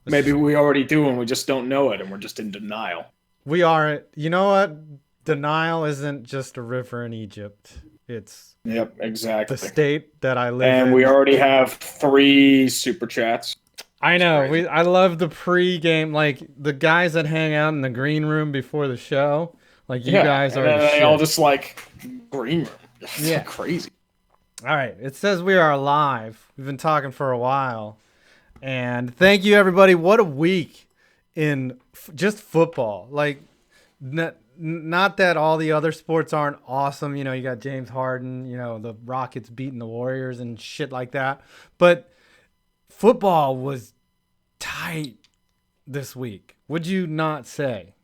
Maybe we already do and we just don't know it and we're just in denial. We are. You know what? The Nile isn't just a river in Egypt. It's Yep, the exactly. state that I live And we in. already have 3 super chats. I It's know. crazy. I love the pre-game, like the guys that hang out in the green room before the show. Like you Yeah, guys and are then the they all shit. just like green room. It's Yeah. crazy. All right. It says we are live. We've been talking for a while. And thank you, everybody. What a week in just football. Like, not that all the other sports aren't awesome. You know, you got James Harden, you know, the Rockets beating the Warriors and shit like that. But football was tight this week. Would you not say?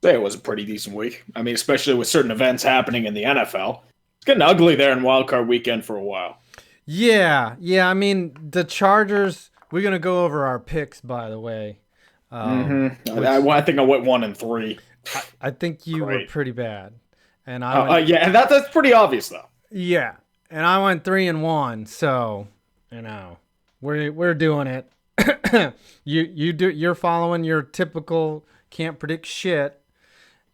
It was a pretty decent week. I mean, especially with certain events happening in the NFL. It's getting ugly there in wildcard weekend for a while. Yeah. Yeah. I mean, the Chargers, we're going to go over our picks, by the way. Which I think I went 1-3. I think you were Great. pretty bad. And I went, Yeah, and that's pretty obvious though. yeah. And I went 3-1. So, you know, we're doing it. You're following your typical can't predict shit.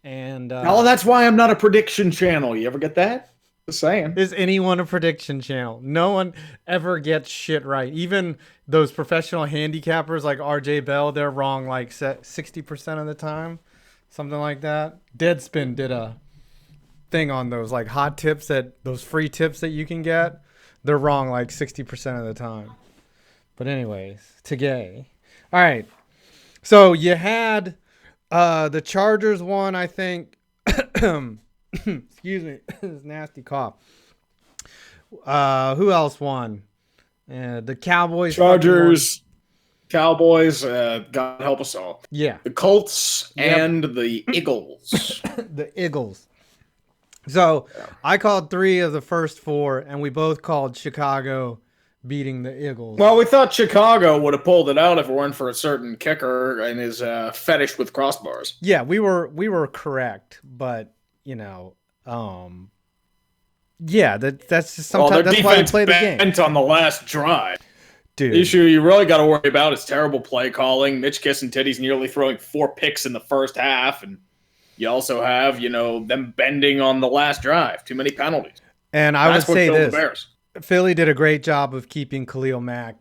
And Oh, that's why I'm not a prediction channel. You ever get that? Just saying. is anyone a prediction channel? No one ever gets shit right. Even those professional handicappers like RJ Bell, they're wrong like 60% of the time. Something like that. Deadspin did a thing on those like hot tips, that those free tips that you can get. They're wrong like 60% of the time. But anyways, today. All right. So you had the Chargers won, I think. Excuse me, this nasty cough. Who else won? The Cowboys. Chargers, Cowboys, God help us all. Yeah, The Colts Yep. and the Eagles. the Eagles. So I called 3 of the first 4, and we both called Chicago beating the Eagles. Well, we thought Chicago would have pulled it out if it weren't for a certain kicker and his fetish with crossbars. Yeah, we were correct, but you know, yeah, that's just Well, sometimes their that's why they defense play the game, bent on the last drive. dude. The issue you really got to worry about is terrible play calling. Mitch Kissantitty's nearly throwing 4 picks in the first half, and you also have, them bending on the last drive. Too many penalties. And I That's would what say killed the this: Bears. Philly did a great job of keeping Khalil Mack,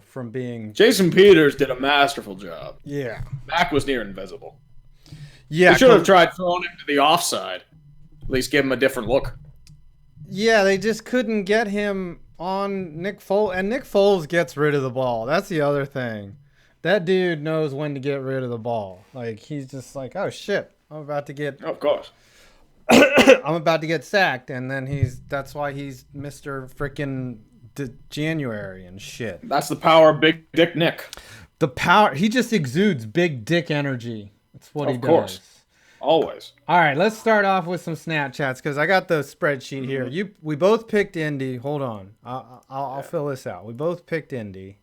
from being. Jason Peters did a masterful job. Yeah, Mack was near invisible. yeah, They should have tried throwing him to the offside. At least give him a different look. Yeah, they just couldn't get him on Nick Foles, and Nick Foles gets rid of the ball. That's the other thing. That dude knows when to get rid of the ball. Like he's just like, oh shit, I'm about to get Of course. I'm about to get sacked, and then that's why he's Mr. Freaking January and shit. That's the power of Big Dick Nick. The power, he just exudes big dick energy. That's what he Of course. does. Always. All right, let's start off with some Snapchats because I got the spreadsheet here. We both picked Indy. Hold on, I'll fill this out. We both picked Indy.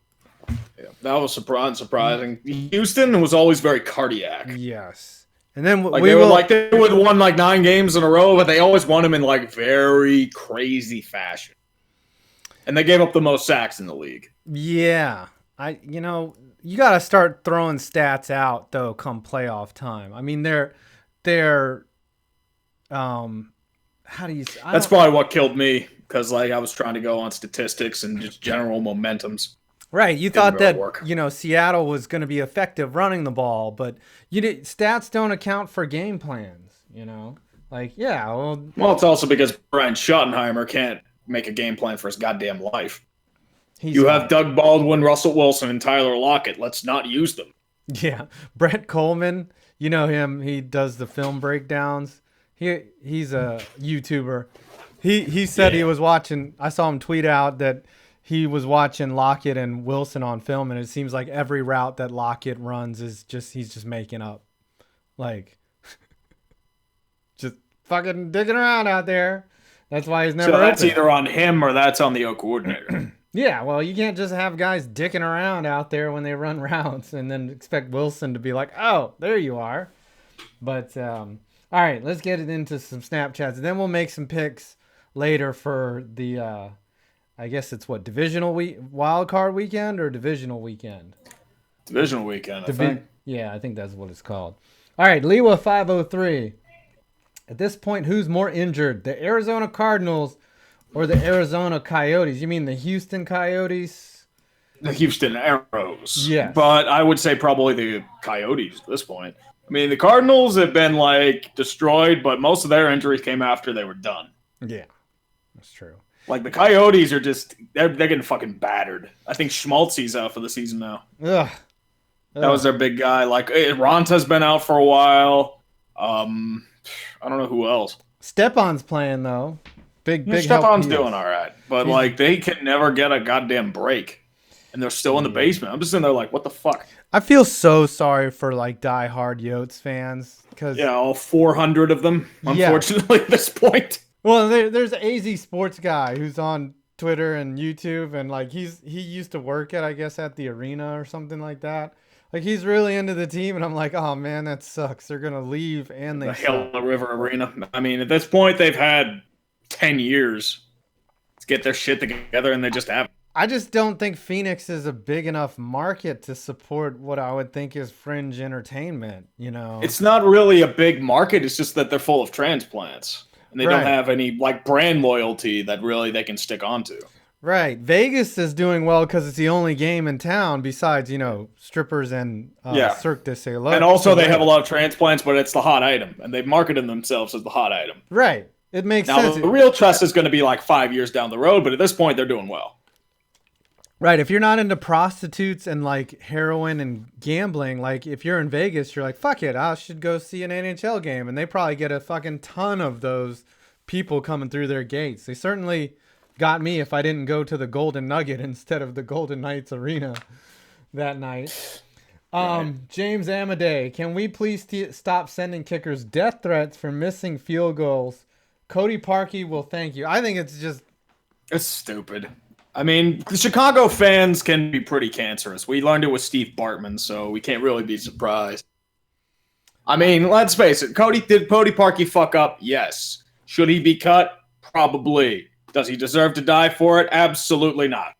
Yeah, that was surprising. Houston was always very cardiac. Yes, and then They would have won like 9 games in a row, but they always won them in like very crazy fashion. And they gave up the most sacks in the league. Yeah, you got to start throwing stats out though come playoff time. I mean, they're how do you? That's probably what killed me because I was trying to go on statistics and just general momentums. Right, you thought really that work. Seattle was going to be effective running the ball, but stats don't account for game plans. Well, it's also because Brian Schottenheimer can't make a game plan for his goddamn life. You have Doug Baldwin, Russell Wilson, and Tyler Lockett. Let's not use them. Yeah, Brett Coleman, you know him. He does the film breakdowns. He's a YouTuber. He said he was watching. I saw him tweet out that he was watching Lockett and Wilson on film, and it seems like every route that Lockett runs is he's just making up, like just fucking digging around out there. That's why he's never. So that's open. either on him or that's on the O coordinator. Yeah, well, you can't just have guys dicking around out there when they run routes and then expect Wilson to be like, oh, there you are. But, all right, let's get it into some Snapchats. And then we'll make some picks later for the I guess it's what, divisional wild card weekend or divisional weekend? Divisional weekend, I think. Yeah, I think that's what it's called. All right, Lewa 503. At this point, who's more injured, the Arizona Cardinals or the Arizona Coyotes? You mean the Houston Coyotes? The Houston Aeros. Yes. But I would say probably the Coyotes at this point. I mean, the Cardinals have been, like, destroyed, but most of their injuries came after they were done. Yeah, that's true. Like, the Coyotes are just, they're getting fucking battered. I think Schmaltzy's out for the season now. Ugh. That was their big guy. Like, Ronta's been out for a while. I don't know who else. Stepan's playing, though. Big Stepan's doing all right. But, like, they can never get a goddamn break. And they're still in the basement. I'm just in there like, what the fuck? I feel so sorry for, like, diehard Yotes fans. Yeah, all 400 of them, unfortunately, at this point. Well, there's an AZ Sports guy who's on Twitter and YouTube. And, like, he used to work at, I guess, at the arena or something like that. Like, he's really into the team. And I'm like, oh, man, that sucks. They're going to leave. And The Hell River Arena. I mean, at this point, they've had 10 years to get their shit together, and they just haven't. I just don't think Phoenix is a big enough market to support what I would think is fringe entertainment, you know? It's not really a big market. It's just that they're full of transplants. And they don't have any, like, brand loyalty that really they can stick onto. Right. Vegas is doing well because it's the only game in town besides, you know, strippers and Cirque du Soleil. And also they have a lot of transplants, but it's the hot item. And they've marketed themselves as the hot item. Right. It makes sense. Now, the real trust is going to be like 5 years down the road, but at this point, they're doing well. Right. If you're not into prostitutes and like heroin and gambling, like if you're in Vegas, you're like, fuck it, I should go see an NHL game. And they probably get a fucking ton of those people coming through their gates. They certainly got me if I didn't go to the Golden Nugget instead of the Golden Knights Arena that night. James Amadei, can we please stop sending kickers death threats for missing field goals? Cody Parkey will thank you. I think it's stupid. I mean, the Chicago fans can be pretty cancerous. We learned it with Steve Bartman, so we can't really be surprised. I mean, let's face it. Did Cody Parkey fuck up? Yes. Should he be cut? Probably. Does he deserve to die for it? Absolutely not.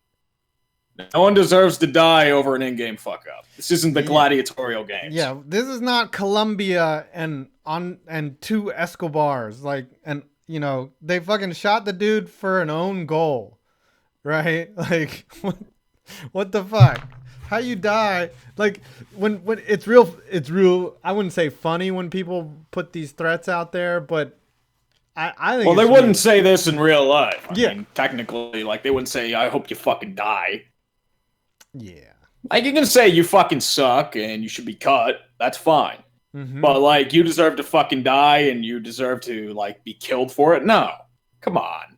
No one deserves to die over an in-game fuck-up. This isn't the gladiatorial games. Yeah, this is not Colombia and two Escobars. Like, and you know, they fucking shot the dude for an own goal. Right? Like, what the fuck? How you die? Like, when it's real. I wouldn't say funny when people put these threats out there, but I think. Well, they wouldn't say this in real life. I mean, technically, like, they wouldn't say, "I hope you fucking die." Yeah. Like, you can say you fucking suck and you should be cut. That's fine. Mm-hmm. But like, you deserve to fucking die and you deserve to like be killed for it. No, come on.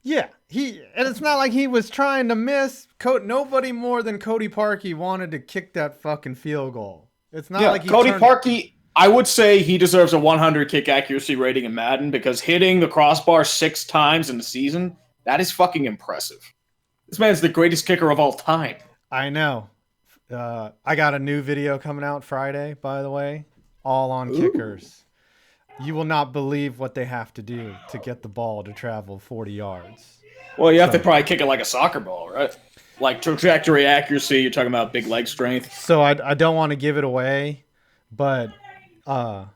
Yeah. And it's not like he was trying to miss. Nobody more than Cody Parkey wanted to kick that fucking field goal. It's not like Cody Parkey, I would say he deserves a 100 kick accuracy rating in Madden because hitting the crossbar 6 times in the season, that is fucking impressive. This man's the greatest kicker of all time. I know. I got a new video coming out Friday, by the way, all on kickers. You will not believe what they have to do to get the ball to travel 40 yards. Well, you have to probably kick it like a soccer ball, right? Like trajectory accuracy, you're talking about big leg strength. So I don't want to give it away, but the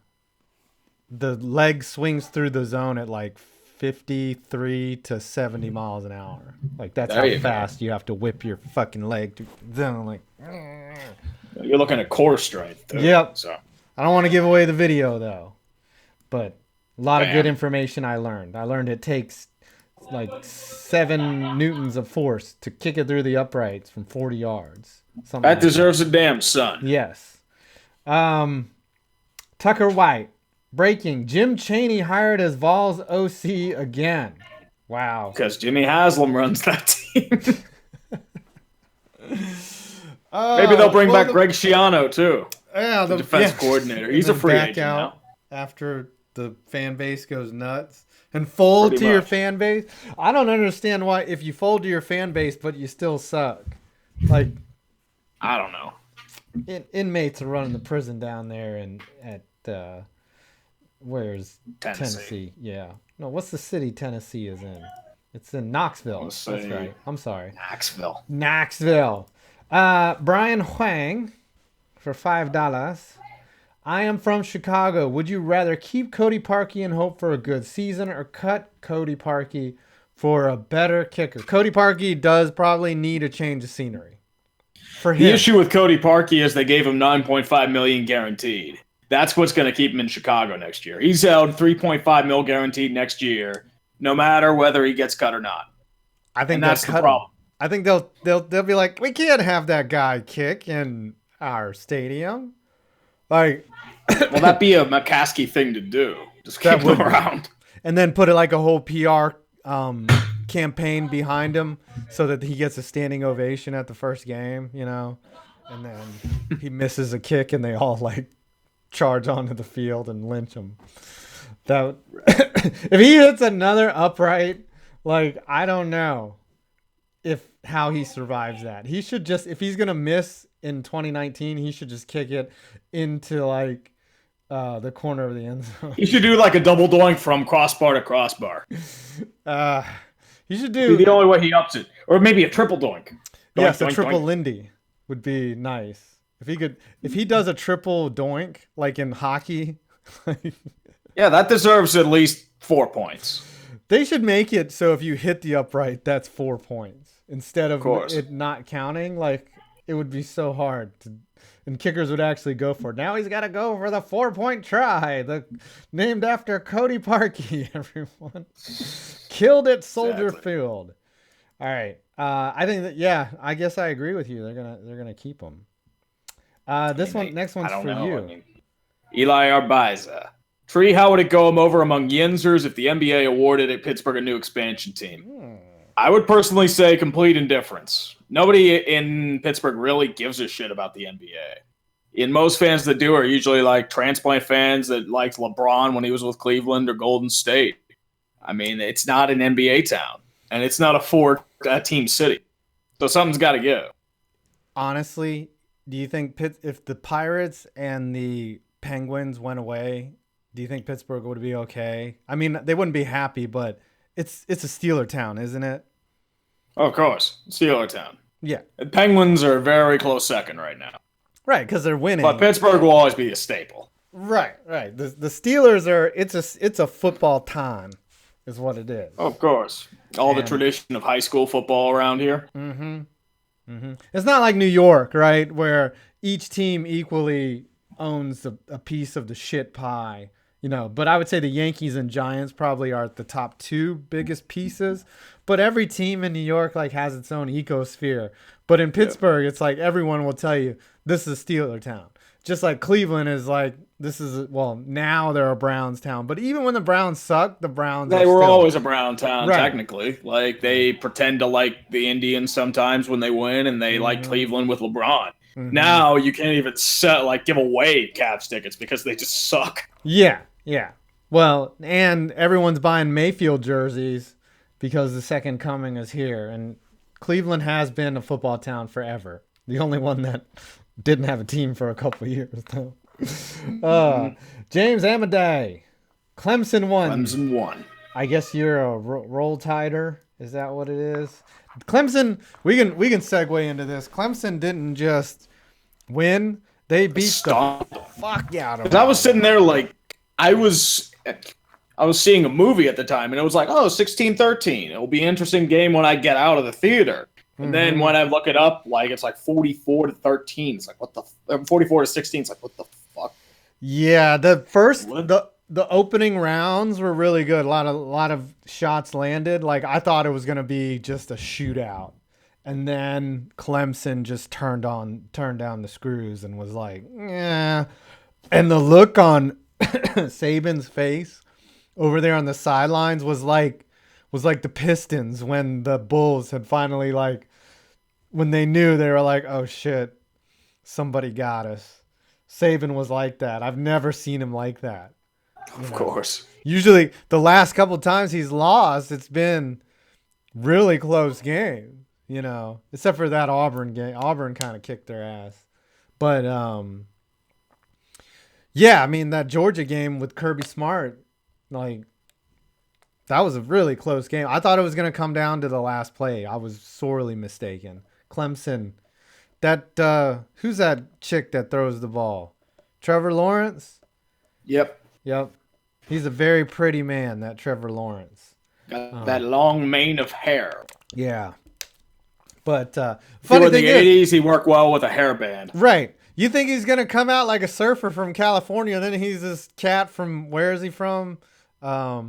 leg swings through the zone at like 53 to 70 miles an hour. Like, that's how fast you have to whip your fucking leg through the zone. Like, you're looking at core strength, too. Yep. So I don't want to give away the video, though. But a lot of good information I learned. I learned it takes like 7 newtons of force to kick it through the uprights from 40 yards. That deserves a damn son. Yes. Tucker White. Breaking. Jim Chaney hired as Vols OC again. Wow. Because Jimmy Haslam runs that team. Maybe they'll bring back Greg Schiano, too. Yeah, the defense coordinator. He's a free agent now. After the fan base goes nuts. And fold to your fan base. I don't understand why, if you fold to your fan base, but you still suck. Like, I don't know. Inmates are running the prison down there at where's Tennessee? Yeah. No, what's the city Tennessee is in? It's in Knoxville. Let's That's see. right. I'm sorry. Knoxville. Brian Huang for $5. I am from Chicago. Would you rather keep Cody Parkey and hope for a good season or cut Cody Parkey for a better kicker? Cody Parkey does probably need a change of scenery. For him. The issue with Cody Parkey is they gave him $9.5 million guaranteed. That's what's going to keep him in Chicago next year. He's out $3.5 million guaranteed next year, no matter whether he gets cut or not. I think that's the problem. I think they'll be like, we can't have that guy kick in our stadium. Like, well, that'd be a McCaskey thing to do. Just keep him around, and then put it like a whole PR campaign behind him so that he gets a standing ovation at the first game, you know, and then he misses a kick and they all like charge onto the field and lynch him. That if he hits another upright, like, I don't know how he survives that. He should just, if he's gonna miss in 2019, he should just kick it into like the corner of the end zone. He should do like a double doink from crossbar to crossbar. He should do the only way he ups it, or maybe a triple doink. Yes, a triple Lindy would be nice. If he does a triple doink like in hockey. Yeah, that deserves at least 4 points. They should make it so if you hit the upright, that's 4 points instead of it not counting. Like, it would be so hard and kickers would actually go for it. Now he's got to go for the 4-point try, named after Cody Parkey. Everyone killed at Soldier Field. All right, I think that I guess I agree with you. They're gonna keep him. Next one's for you. I mean, Eli Arbiza. Tree, how would it go over among Yinzers if the NBA awarded Pittsburgh a new expansion team? I would personally say complete indifference. Nobody in Pittsburgh really gives a shit about the NBA. And most fans that do are usually like transplant fans that liked LeBron when he was with Cleveland or Golden State. I mean, it's not an NBA town, and it's not a four-team city. So something's got to go. Honestly, do you think if the Pirates and the Penguins went away, do you think Pittsburgh would be okay? I mean, they wouldn't be happy, but it's a Steeler town, isn't it? Oh, of course. Steeler town. Yeah. The Penguins are a very close second right now. Right, because they're winning. But Pittsburgh will always be a staple. Right. The Steelers are it's a football town is what it is. Of course. The tradition of high school football around here. Mm-hmm. Mm-hmm. It's not like New York, right, where each team equally owns a piece of the shit pie. You know, but I would say the Yankees and Giants probably are the top two biggest pieces. But every team in New York like has its own ecosphere. But in Pittsburgh, it's like everyone will tell you this is Steeler town. Just like Cleveland is like now they're a Browns town. But even when the Browns suck, the Browns they were always a Brown town, technically. Like they pretend to like the Indians sometimes when they win, and they like Cleveland with LeBron. Mm-hmm. Now you can't even give away Cavs tickets because they just suck. Yeah. Well, and everyone's buying Mayfield jerseys because the second coming is here. And Cleveland has been a football town forever. The only one that didn't have a team for a couple of years, though. James Amadei. Clemson won. I guess you're a roll tider. Is that what it is? Clemson, we can segue into this. Clemson didn't just win. They beat the fuck out of them. I was sitting there like, I was seeing a movie at the time, and it was like, 16-13. It will be an interesting game when I get out of the theater. And then when I look it up, like it's like 44-13. It's like, what the 44-16. It's like, what the fuck? Yeah, the opening rounds were really good. A lot of shots landed. Like I thought it was gonna be just a shootout. And then Clemson just turned down the screws and was like, yeah. And the look on Saban's face over there on the sidelines was like the Pistons when the Bulls had finally when they knew, they were like, oh shit, somebody got us. Saban was like that. I've never seen him like that. Of course. Usually the last couple of times he's lost, it's been really close games, you know, except for that Auburn game. Auburn kind of kicked their ass. But yeah, I mean that Georgia game with Kirby Smart, like That was a really close game. I thought it was going to come down to the last play. I was sorely mistaken. Clemson. Who's that chick that throws the ball? Trevor Lawrence? Yep. He's a very pretty man, that Trevor Lawrence. Got that long mane of hair. Yeah. But funny thing is, 80s, he worked well with a hairband. Right. You think he's going to come out like a surfer from California, and then he's this cat from, where is he from? I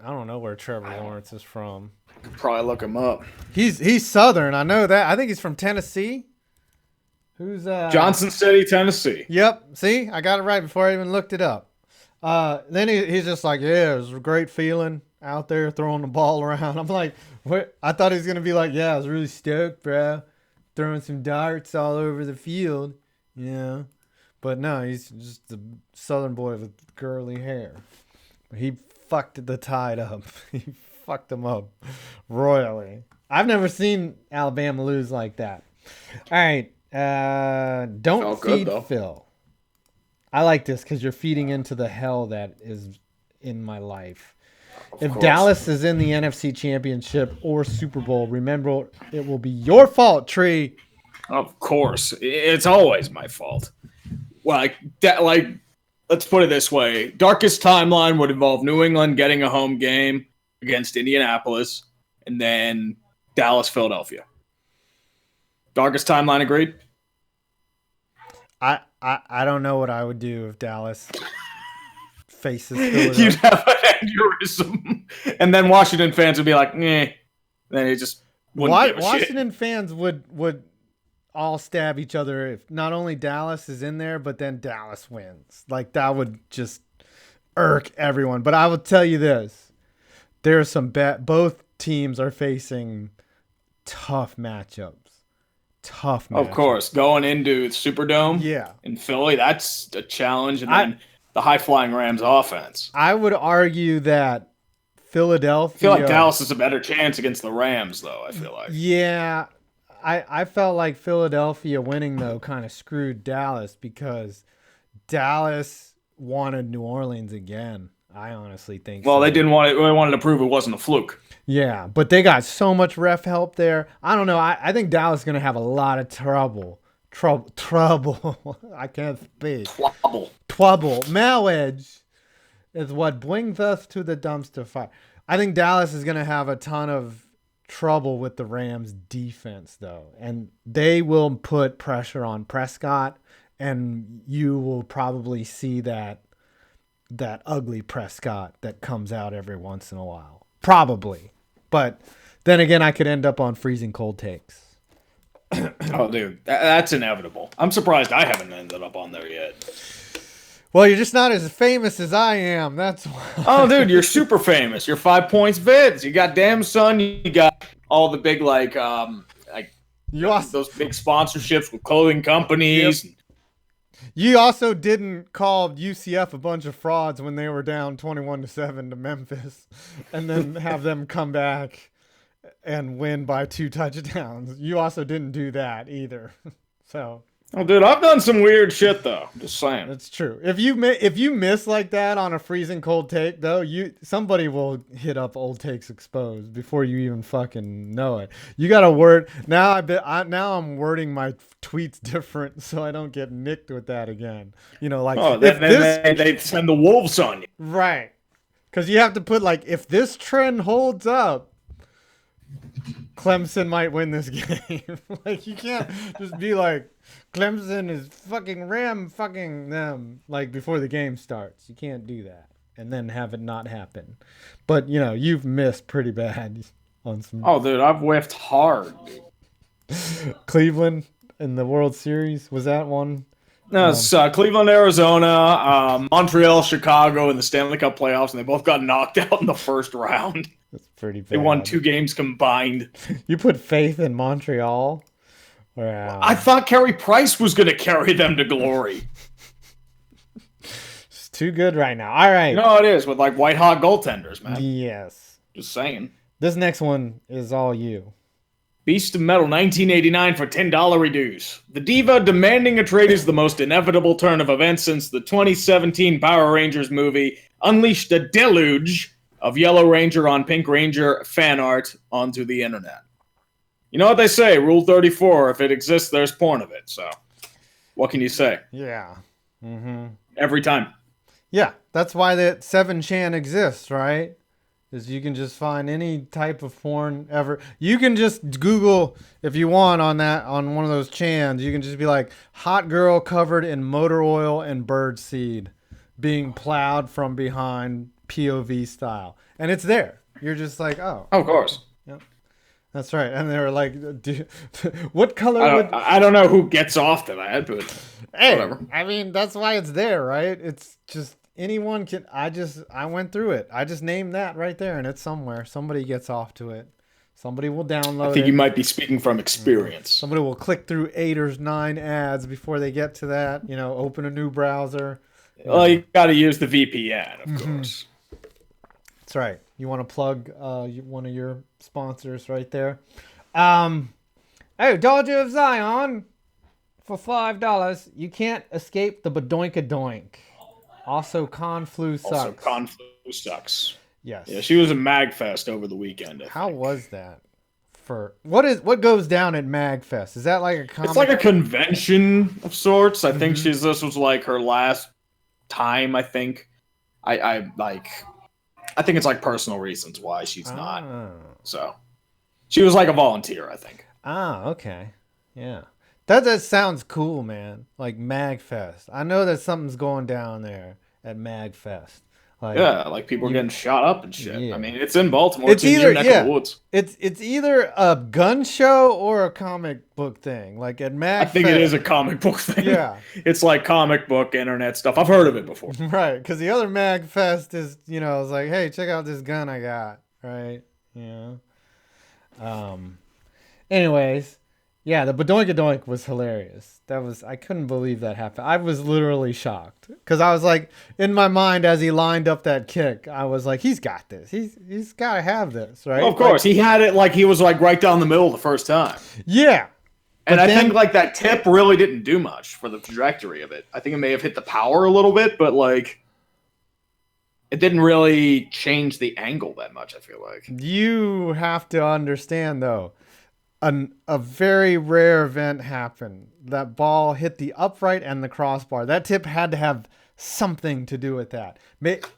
don't know where Trevor Lawrence is from. Could probably look him up. He's Southern. I know that. I think he's from Tennessee. Who's Johnson City, Tennessee. Yep. See, I got it right before I even looked it up. Then he's just like, yeah, it was a great feeling out there throwing the ball around. I'm like, what? I thought he was gonna be like, yeah, I was really stoked, bro, throwing some darts all over the field, yeah. But no, he's just a Southern boy with curly hair. He fucked the Tide up. He fucked them up royally. I've never seen Alabama lose like that. All right, don't feed Phil. I like this because you're feeding into the hell that is in my life. If Dallas is in the NFC Championship or Super Bowl, remember it will be your fault, Tree. Of course, it's always my fault. Like let's put it this way: darkest timeline would involve New England getting a home game against Indianapolis, and then Dallas, Philadelphia. Darkest timeline, agreed? I don't know what I would do if Dallas faces Philadelphia. You'd have an aneurysm, and then Washington fans would be like, "Nah." Then it just wouldn't give a Washington shit. fans would all stab each other if not only Dallas is in there, but then Dallas wins. Like, that would just irk everyone. But I will tell you this: there's some both teams are facing tough matchups. Of course, going into Superdome in Philly, that's a challenge. And then the high-flying Rams offense. I would argue that Philadelphia... I feel like Dallas has a better chance against the Rams, though, I feel like. Yeah, I felt like Philadelphia winning, though, kind of screwed Dallas because Dallas wanted New Orleans again. I honestly think Well, so. they didn't want it. They wanted to prove it wasn't a fluke. Yeah, but they got so much ref help there. I don't know. I think Dallas is going to have a lot of trouble. I can't speak. Trouble. Marriage is what brings us to the dumpster fire. I think Dallas is going to have a ton of trouble with the Rams defense, though. And they will put pressure on Prescott, and you will probably see that ugly Prescott that comes out every once in a while. Probably. But then again, I could end up on freezing cold takes. Oh, dude, that's inevitable. I'm surprised I haven't ended up on there yet. Well, you're just not as famous as I am. That's why. Oh, dude, you're super famous. You're 5 points vids. You got Damn Son. You got all the big those big sponsorships with clothing companies. Yep. You also didn't call UCF a bunch of frauds when they were down 21-7 to Memphis, and then have them come back and win by 2 touchdowns. You also didn't do that either. So. Oh, dude, I've done some weird shit though. Just saying. That's true. If you miss like that on a freezing cold take, though, somebody will hit up Old Takes Exposed before you even fucking know it. You got to word now. Now I'm wording my tweets different so I don't get nicked with that again. You know, like they send the wolves on you, right? Because you have to put like, if this trend holds up, Clemson might win this game. Like, you can't just be like, Clemson is fucking fucking them, like, before the game starts. You can't do that and then have it not happen. But, you know, you've missed pretty bad on some. Oh, dude, I've whiffed hard. Cleveland in the World Series, was that one? No, it's Cleveland, Arizona, Montreal, Chicago in the Stanley Cup playoffs, and they both got knocked out in the first round. That's pretty bad. They won 2 games combined. You put faith in Montreal? Wow. I thought Carey Price was going to carry them to glory. It's too good right now. All right. No, it is, with like white hot goaltenders, man. Yes. Just saying. This next one is all you. Beast of Metal 1989 for $10 reduce. The diva demanding a trade is the most inevitable turn of events since the 2017 Power Rangers movie unleashed a deluge of Yellow Ranger on Pink Ranger fan art onto the internet. You know what they say, Rule 34, if it exists, there's porn of it. So, what can you say? Yeah. Mm-hmm. Every time. Yeah, that's why that 7chan exists, right? Is you can just find any type of porn ever. You can just Google if you want on one of those chans. You can just be like hot girl covered in motor oil and bird seed being plowed from behind POV style, and it's there. You're just like, oh, of course. Yep. That's right. And they're like, what color? I don't know who gets off to that, but hey, whatever. I mean, that's why it's there, right? It's just. Anyone can. I went through it. I just named that right there, and it's somewhere. Somebody gets off to it. Somebody will download it. I think you might be speaking from experience. Somebody will click through 8 or 9 ads before they get to that. Open a new browser. Well, you got to use the VPN, of course. That's right. You want to plug one of your sponsors right there. Hey, Dodger of Zion, for $5, you can't escape the Badoink-a-Doink. Also, Conflu sucks. Also, Conflu sucks. Yes. Yeah, she was at Magfest over the weekend. How was that? What goes down at Magfest? Is that like a comic? It's like a convention of sorts. I think Mm-hmm. this was like her last time. I think. I think it's like personal reasons why she's not. So, she was like a volunteer, I think. Okay. Yeah. That sounds cool, man. Like Magfest. I know that something's going down there at Magfest. Like people are getting shot up and shit. Yeah. I mean, it's in Baltimore. It's in either your neck of the woods. It's either a gun show or a comic book thing. Like at Magfest. I think it is a comic book thing. Yeah. It's like comic book internet stuff. I've heard of it before. Right, because the other Magfest is, it's like, hey, check out this gun I got, right? Anyways, yeah, the Badoink-a-Doink was hilarious. I couldn't believe that happened. I was literally shocked because I was like, in my mind, as he lined up that kick, I was like, he's got this. He's got to have this, right? Well, of course, he had it like he was like right down the middle the first time. Yeah. And I think like that tip really didn't do much for the trajectory of it. I think it may have hit the power a little bit, but like it didn't really change the angle that much, I feel like. You have to understand, though, a very rare event happened. That ball hit the upright and the crossbar. That tip had to have something to do with that.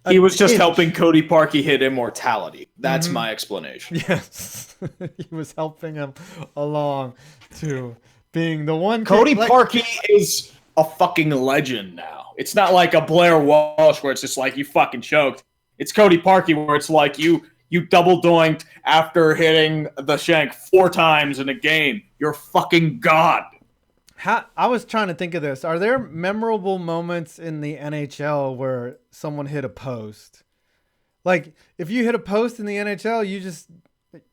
He was just helping Cody Parkey hit immortality. That's my explanation. Yes. He was helping him along to being the one. Cody Parkey is a fucking legend now. It's not like a Blair Walsh where it's just like you fucking choked. It's Cody Parkey where it's like you double doinked after hitting the shank 4 times in a game. You're fucking God. I was trying to think of this. Are there memorable moments in the NHL where someone hit a post? Like, if you hit a post in the NHL,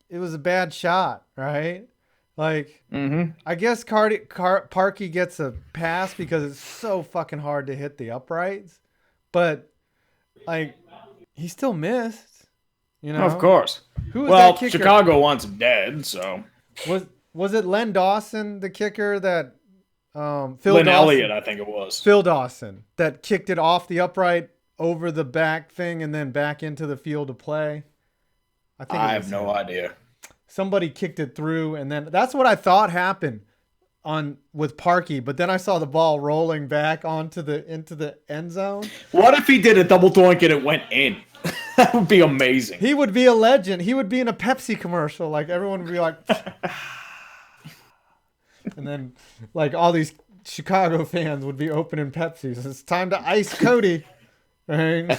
it was a bad shot, right? Like, I guess Parkey gets a pass because it's so fucking hard to hit the uprights. But, like, he still missed. Of course. Who was that kicker? Chicago wants him dead, so. Was it Len Dawson, the kicker, that Phil Lynn Dawson? Elliott, I think it was. Phil Dawson, that kicked it off the upright over the back thing and then back into the field of play? I have no idea. Somebody kicked it through, and then that's what I thought happened with Parkey, but then I saw the ball rolling back into the end zone. What if he did a double doink and it went in? That would be amazing. He would be a legend. He would be in a Pepsi commercial. Like, everyone would be like, and then like all these Chicago fans would be opening Pepsis. It's time to ice Cody. Right?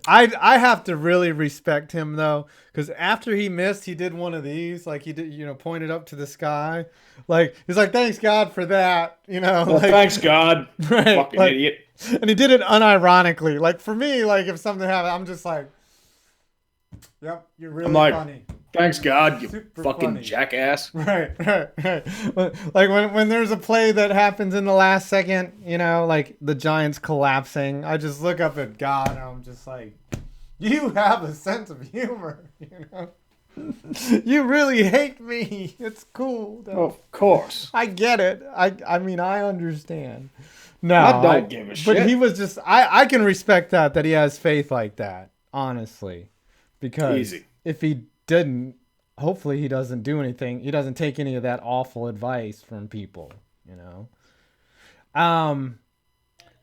I have to really respect him though, because after he missed, he did one of these, like he did, pointed up to the sky, like he's like, "Thanks God for that," Well, thanks God, right? Fucking idiot. And he did it unironically. Like for me, like if something happened, I'm just like, "Yep, you're really funny." Thanks God, you Super fucking funny. jackass. Right. Like when there's a play that happens in the last second, like the Giants collapsing, I just look up at God and I'm just like, you have a sense of humor, You really hate me. It's cool, though. Of course. I get it. I mean, I understand. No, I don't give a shit. But he was just. I can respect that he has faith like that. Honestly, because Easy. if he didn't, hopefully he doesn't do anything. He doesn't take any of that awful advice from people.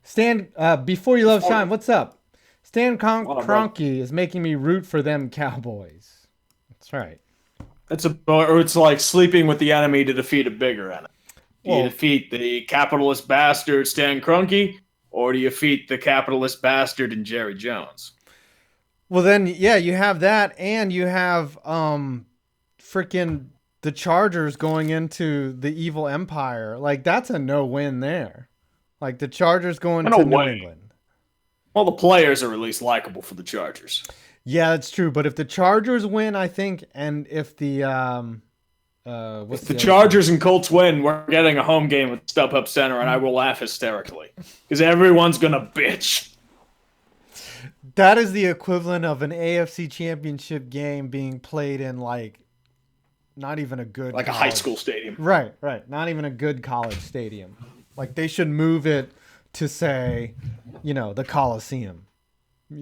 Stan, before you love shine, what's up? Stan Kroenke is making me root for them Cowboys. That's right. It's like sleeping with the enemy to defeat a bigger enemy. Do you defeat the capitalist bastard Stan Kroenke, or do you defeat the capitalist bastard in Jerry Jones? Well, then, yeah, you have that, and you have freaking the Chargers going into the evil empire. Like, that's a no-win there. Like, the Chargers going to New England. Well, the players are at least likable for the Chargers. Yeah, that's true. But if the Chargers win, I think, and if the if the Chargers and Colts win, we're getting a home game with StubHub Center, and I will laugh hysterically because everyone's gonna bitch. That is the equivalent of an AFC Championship game being played in like not even a good like college. A high school stadium. Right. Not even a good college stadium. Like they should move it to say, the Coliseum,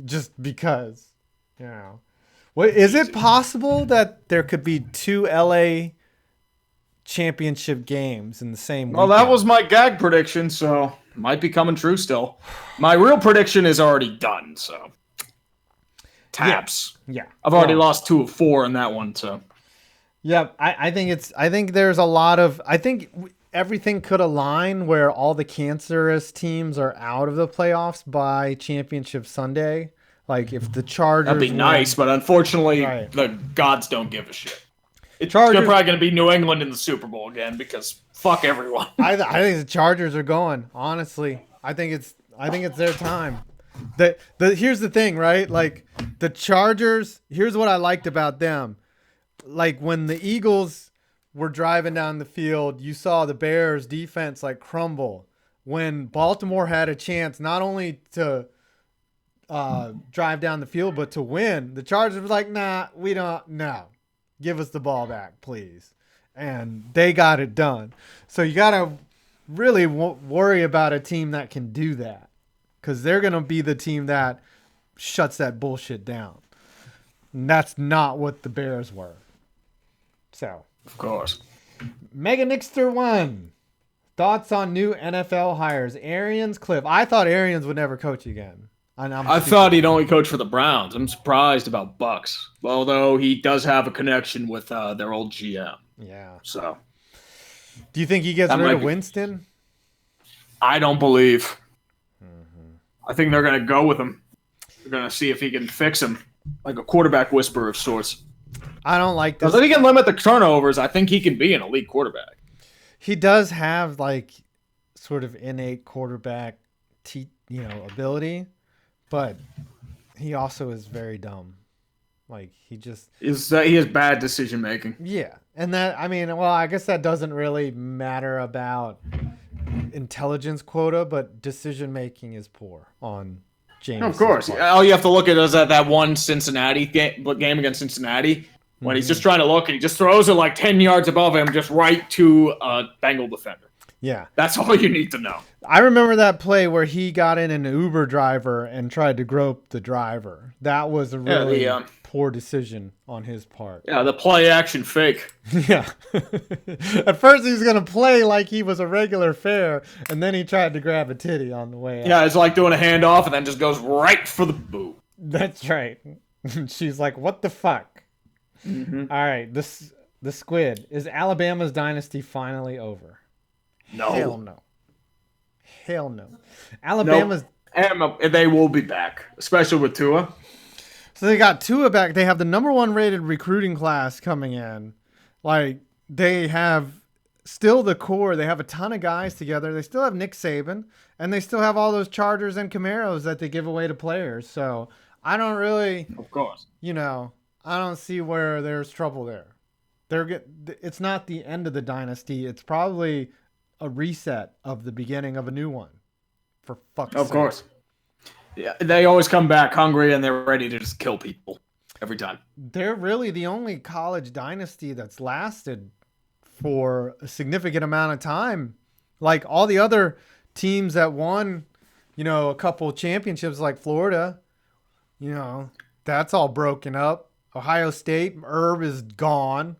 just because. What is it possible that there could be 2 LA championship games in the same weekend? Well, that was my gag prediction, so might be coming true still. My real prediction is already done, so taps. Yeah. I've already lost 2 of 4 in that one, so. Yeah, I think there's a lot of everything could align where all the cancerous teams are out of the playoffs by championship Sunday. Like if the Chargers, that'd be nice, but unfortunately, the gods don't give a shit. It's probably going to be New England in the Super Bowl again because fuck everyone. I think the Chargers are going. Honestly, I think it's their time. Here's the thing, right? Like the Chargers. Here's what I liked about them. Like when the Eagles were driving down the field, you saw the Bears defense like crumble. When Baltimore had a chance not only to drive down the field, but to win, the Chargers were like, nah, we don't, no. Give us the ball back, please. And they got it done. So you got to really worry about a team that can do that because they're going to be the team that shuts that bullshit down. And that's not what the Bears were. So. Of course. Mega Nixter 1. Thoughts on new NFL hires? Arians, Cliff. I thought Arians would never coach again. I thought he'd only coach for the Browns. I'm surprised about Bucks, although he does have a connection with their old GM. Yeah. So, do you think he gets rid of Winston? I don't believe. Mm-hmm. I think they're going to go with him. They're going to see if he can fix him, like a quarterback whisperer of sorts. I don't like this. If he can limit the turnovers, I think he can be an elite quarterback. He does have like sort of innate quarterback, ability. But he also is very dumb. Like he has bad decision making. Yeah. And I guess that doesn't really matter about intelligence quota, but decision making is poor on Jameis. Of course. All you have to look at is that one Cincinnati game against Cincinnati when he's just trying to look and he just throws it like 10 yards above him, just right to a Bengal defender. Yeah. That's all you need to know. I remember that play where he got in an Uber driver and tried to grope the driver. That was a really poor decision on his part. Yeah, the play action fake. Yeah. At first he was going to play like he was a regular fare, and then he tried to grab a titty on the way out. Yeah, it's like doing a handoff and then just goes right for the boo. That's right. She's like, what the fuck? Mm-hmm. All right, the squid. Is Alabama's dynasty finally over? No. Hell no. Alabama's... Nope. They will be back, especially with Tua. So they got Tua back. They have the number 1 rated recruiting class coming in. Like, they have still the core. They have a ton of guys together. They still have Nick Saban, and they still have all those Chargers and Camaros that they give away to players. So I don't really... Of course. I don't see where there's trouble there. It's not the end of the dynasty. It's probably a reset of the beginning of a new one. For fuck's sake. Of course. Yeah, they always come back hungry and they're ready to just kill people every time. They're really the only college dynasty that's lasted for a significant amount of time. Like all the other teams that won, a couple championships like Florida, that's all broken up. Ohio State, Herb is gone.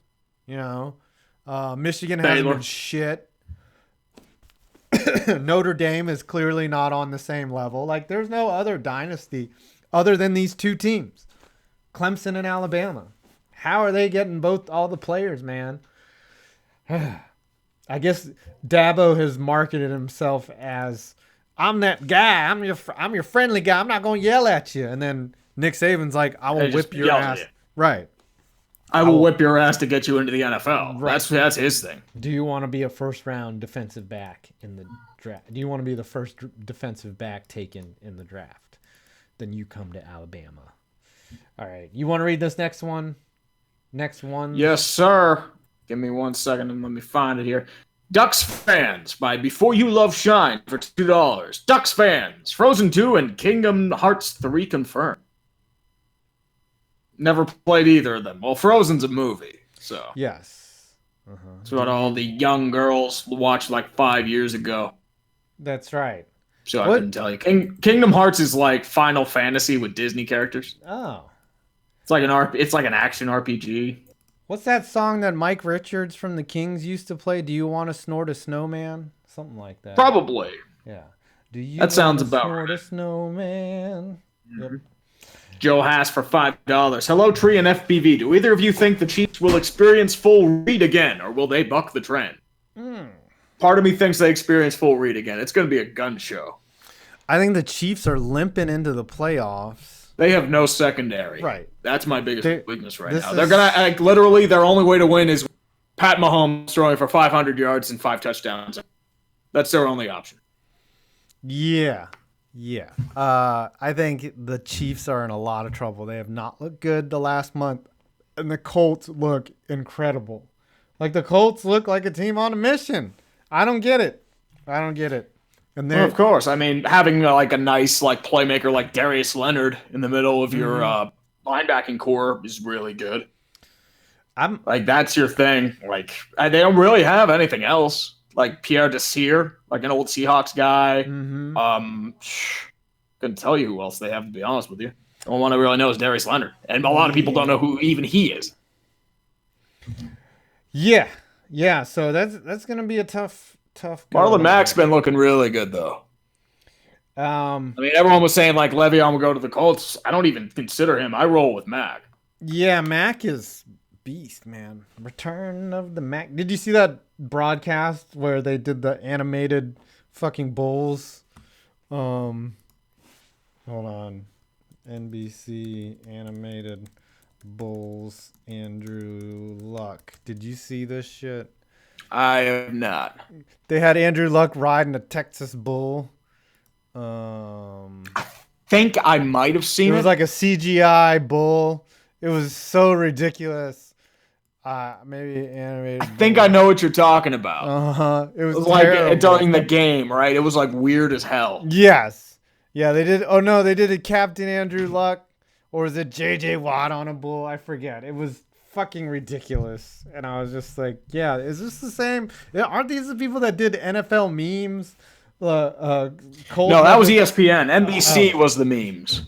Michigan hasn't been shit. Notre Dame is clearly not on the same level. Like, there's no other dynasty other than these two teams, Clemson and Alabama. How are they getting all the players, man? I guess Dabo has marketed himself as, I'm that guy. I'm your friendly guy. I'm not going to yell at you. And then Nick Saban's like, I will whip your ass. Right. I will whip your ass to get you into the NFL. Right. That's his thing. Do you want to be a first-round defensive back in the draft? Do you want to be the first defensive back taken in the draft? Then you come to Alabama. All right. You want to read this next one? Yes, sir. Give me 1 second and let me find it here. Ducks Fans by Before You Love Shine for $2. Ducks Fans, Frozen 2 and Kingdom Hearts 3 confirmed. Never played either of them. Well, Frozen's a movie, so. Yes. It's what all the young girls watched like 5 years ago. That's right. So I couldn't tell you. Kingdom Hearts is like Final Fantasy with Disney characters. Oh. It's like an action RPG. What's that song that Mike Richards from the Kings used to play? Do you want to snort a snowman? Something like that. Probably. Yeah. That sounds about right. Snort a snowman. Mm-hmm. Yep. Joe Haas for $5. Hello, Tree and FBV. Do either of you think the Chiefs will experience full read again, or will they buck the trend? Part of me thinks they experience full read again. It's going to be a gun show. I think the Chiefs are limping into the playoffs. They have no secondary. Right. That's my biggest weakness right now. They're going to, literally, their only way to win is Pat Mahomes throwing for 500 yards and 5 touchdowns. That's their only option. Yeah. I think the Chiefs are in a lot of trouble. They have not looked good the last month, and the Colts look incredible. Like, the Colts look like a team on a mission. I don't get it. And well, of course. I mean, having a nice playmaker like Darius Leonard in the middle of your linebacking core is really good. That's your thing. They don't really have anything else. Like Pierre Desir, like an old Seahawks guy. Couldn't tell you who else they have, to be honest with you. The only one I really know is Darius Leonard. And a lot of people don't know who even he is. Yeah. So that's gonna be a tough. Marlon Mack's been looking really good though. I mean, everyone was saying Le'Veon will go to the Colts. I don't even consider him. I roll with Mack. Yeah, Mack is beast, man. Return of the Mack. Did you see that broadcast where they did the animated fucking Bulls? Hold on. NBC animated Bulls Andrew Luck. Did you see this shit? I have not. They had Andrew Luck riding a Texas Bull. I think I might have seen it. It was like a CGI bull. It was so ridiculous. Maybe animated. I think I know what you're talking about. It was like during the game, right? It was weird as hell. Yes. Yeah, they did. Oh no, they did it Captain Andrew Luck, or was it JJ Watt on a bull? I forget. It was fucking ridiculous, and I was just like, "Yeah, is this the same? Aren't these the people that did NFL memes?" No, that was ESPN. NBC was the memes.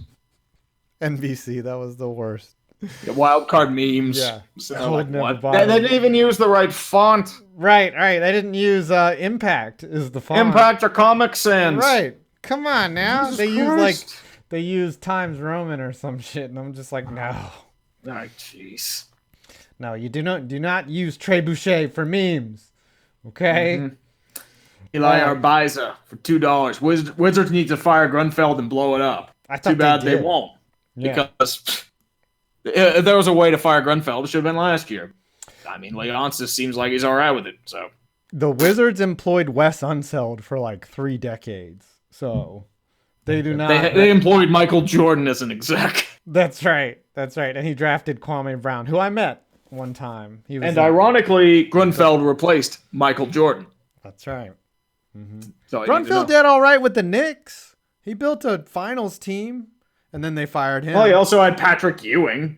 NBC, that was the worst. The wildcard memes. Yeah. They didn't even use the right font. Right. They didn't use Impact is the font. Impact or Comic Sans. Right. Come on now. Jesus they use Times Roman or some shit, and I'm just like, no. Oh, jeez. No, you do not use Trebuchet for memes. Okay? Mm-hmm. Eli Arbiza for $2. Wizards need to fire Grunfeld and blow it up. Too bad they won't. Yeah. Because there was a way to fire Grunfeld. It should have been last year. I mean, Leonsis seems like he's all right with it. So the Wizards employed Wes Unseld for 3 decades. So they do not. They employed Michael Jordan as an exec. That's right. And he drafted Kwame Brown, who I met one time. Ironically, Grunfeld replaced Michael Jordan. That's right. Mm-hmm. So Grunfeld did all right with the Knicks. He built a finals team, and then they fired him. Well, he also had Patrick Ewing.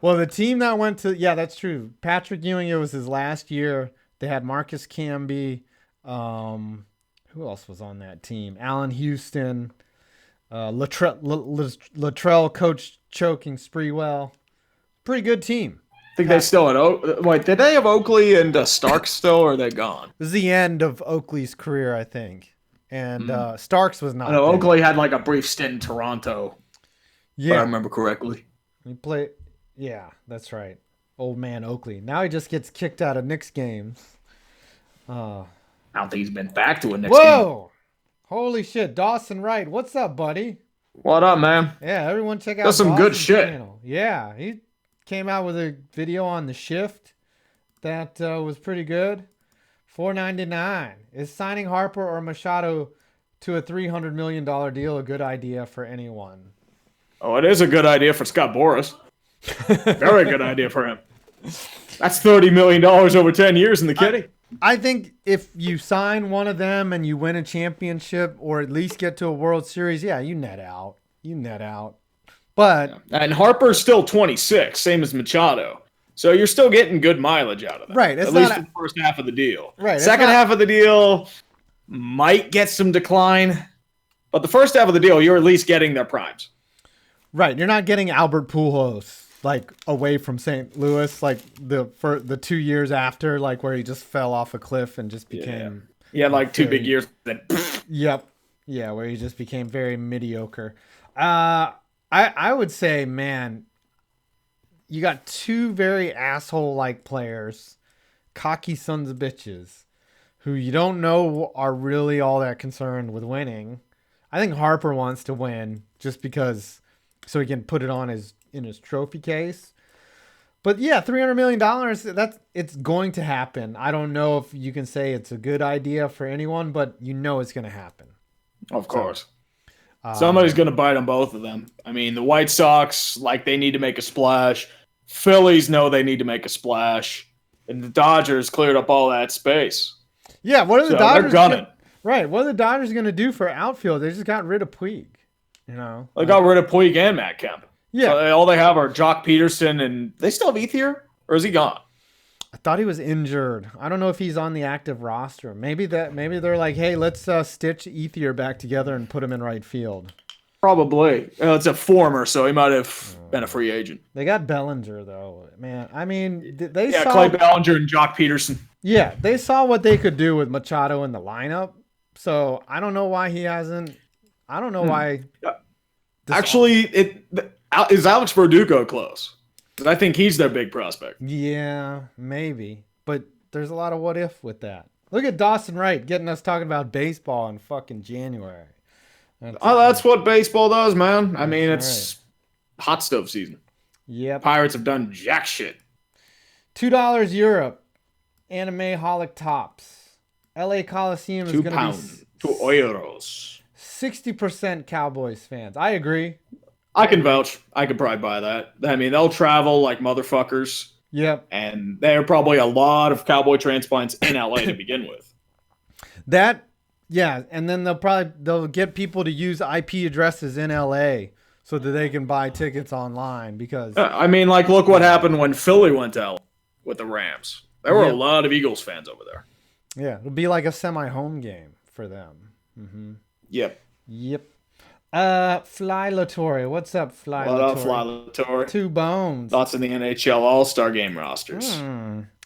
Well, the team that went to... Yeah, that's true. Patrick Ewing, it was his last year. They had Marcus Camby. Who else was on that team? Allen Houston, Latrell coach choking Spreewell. Pretty good team. I think they still had wait, did they have Oakley and Starks still, or are they gone? This is the end of Oakley's career, I think. And Starks was not. I know Oakley had like a brief stint in Toronto. Yeah. If I remember correctly. He played. Yeah, that's right. Old man Oakley. Now he just gets kicked out of Knicks games. I don't think he's been back to a Knicks Whoa! game. Holy shit. Dawson Wright. What's up, buddy? What up, man? Yeah, everyone check out That's some good Dawson's shit. channel. Yeah, he came out with a video on the shift that was pretty good. $4.99. Is signing Harper or Machado to a $300 million deal a good idea for anyone? Oh, it is a good idea for Scott Boras. Very good idea for him. That's $30 million over 10 years in the kitty. I think if you sign one of them and you win a championship or at least get to a World Series, yeah, you net out. But and Harper's still 26, same as Machado. So you're still getting good mileage out of that. Right. At least for the first half of the deal. Right. Second half of the deal might get some decline. But the first half of the deal, you're at least getting their primes. Right. You're not getting Albert Pujols like away from St. Louis like for the 2 years after, like where he just fell off a cliff and just became like 2 big years. Then Yep. Yeah, where he just became very mediocre. I would say, man, you got two very asshole-like players, cocky sons of bitches, who you don't know are really all that concerned with winning. I think Harper wants to win just because so he can put it on in his trophy case. But yeah, $300 million, it's going to happen. I don't know if you can say it's a good idea for anyone, but you know it's going to happen. Of course. Somebody's going to bite on both of them. I mean, the White Sox, like, they need to make a splash. Phillies know they need to make a splash. And the Dodgers cleared up all that space. Yeah, what are the Dodgers? They're gunning. Right, what are the Dodgers going to do for outfield? They just got rid of Puig, you know? They got rid of Puig and Matt Kemp. Yeah. So all they have are Jock Peterson, and they still have Ethier? Or is he gone? I thought he was injured. I don't know if he's on the active roster. Maybe they're like, hey, let's stitch Ethier back together and put him in right field. Probably. It's a former, so he might have been a free agent. They got Bellinger, though. Man, I mean, they saw... Clay Bellinger and Jock Peterson. Yeah, they saw what they could do with Machado in the lineup. So I don't know why he hasn't... I don't know why... Actually, is Alex Verdugo close? I think he's their big prospect. Yeah, maybe. But there's a lot of what if with that. Look at Dawson Wright getting us talking about baseball in fucking January. That's what baseball does, man. I mean, it's hot stove season. Yep. Pirates have done jack shit. $2 Europe. Anime Holic Tops. LA Coliseum is going to be... €2. 60% Cowboys fans. I agree. I can vouch. I could probably buy that. I mean, they'll travel like motherfuckers. Yep. And there are probably a lot of Cowboy transplants in LA to begin with. Yeah, and then they'll get people to use IP addresses in LA so that they can buy tickets online because... I mean, like, look what happened when Philly went to LA with the Rams. There were a lot of Eagles fans over there. Yeah, it'll be like a semi-home game for them. Mm-hmm. Yep. Fly Latore. What's up, Fly Latore? What up, Fly Latore? 2 bones. Thoughts in the NHL All-Star Game rosters?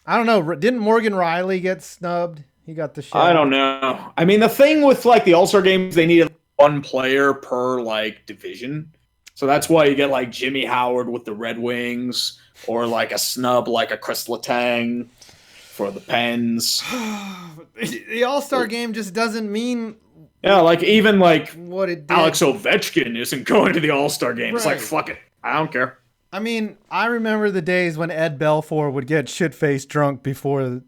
I don't know. Didn't Morgan Riley get snubbed? He got the shit. I don't know. I mean, the thing with like the All-Star games, they needed one player per like division. So that's why you get like Jimmy Howard with the Red Wings or like a snub like a Chris Letang for the Pens. The All-Star game just doesn't mean... Yeah, like even like what it did. Alex Ovechkin isn't going to the All-Star game. Right. It's like, fuck it. I don't care. I mean, I remember the days when Ed Belfour would get shit-faced drunk before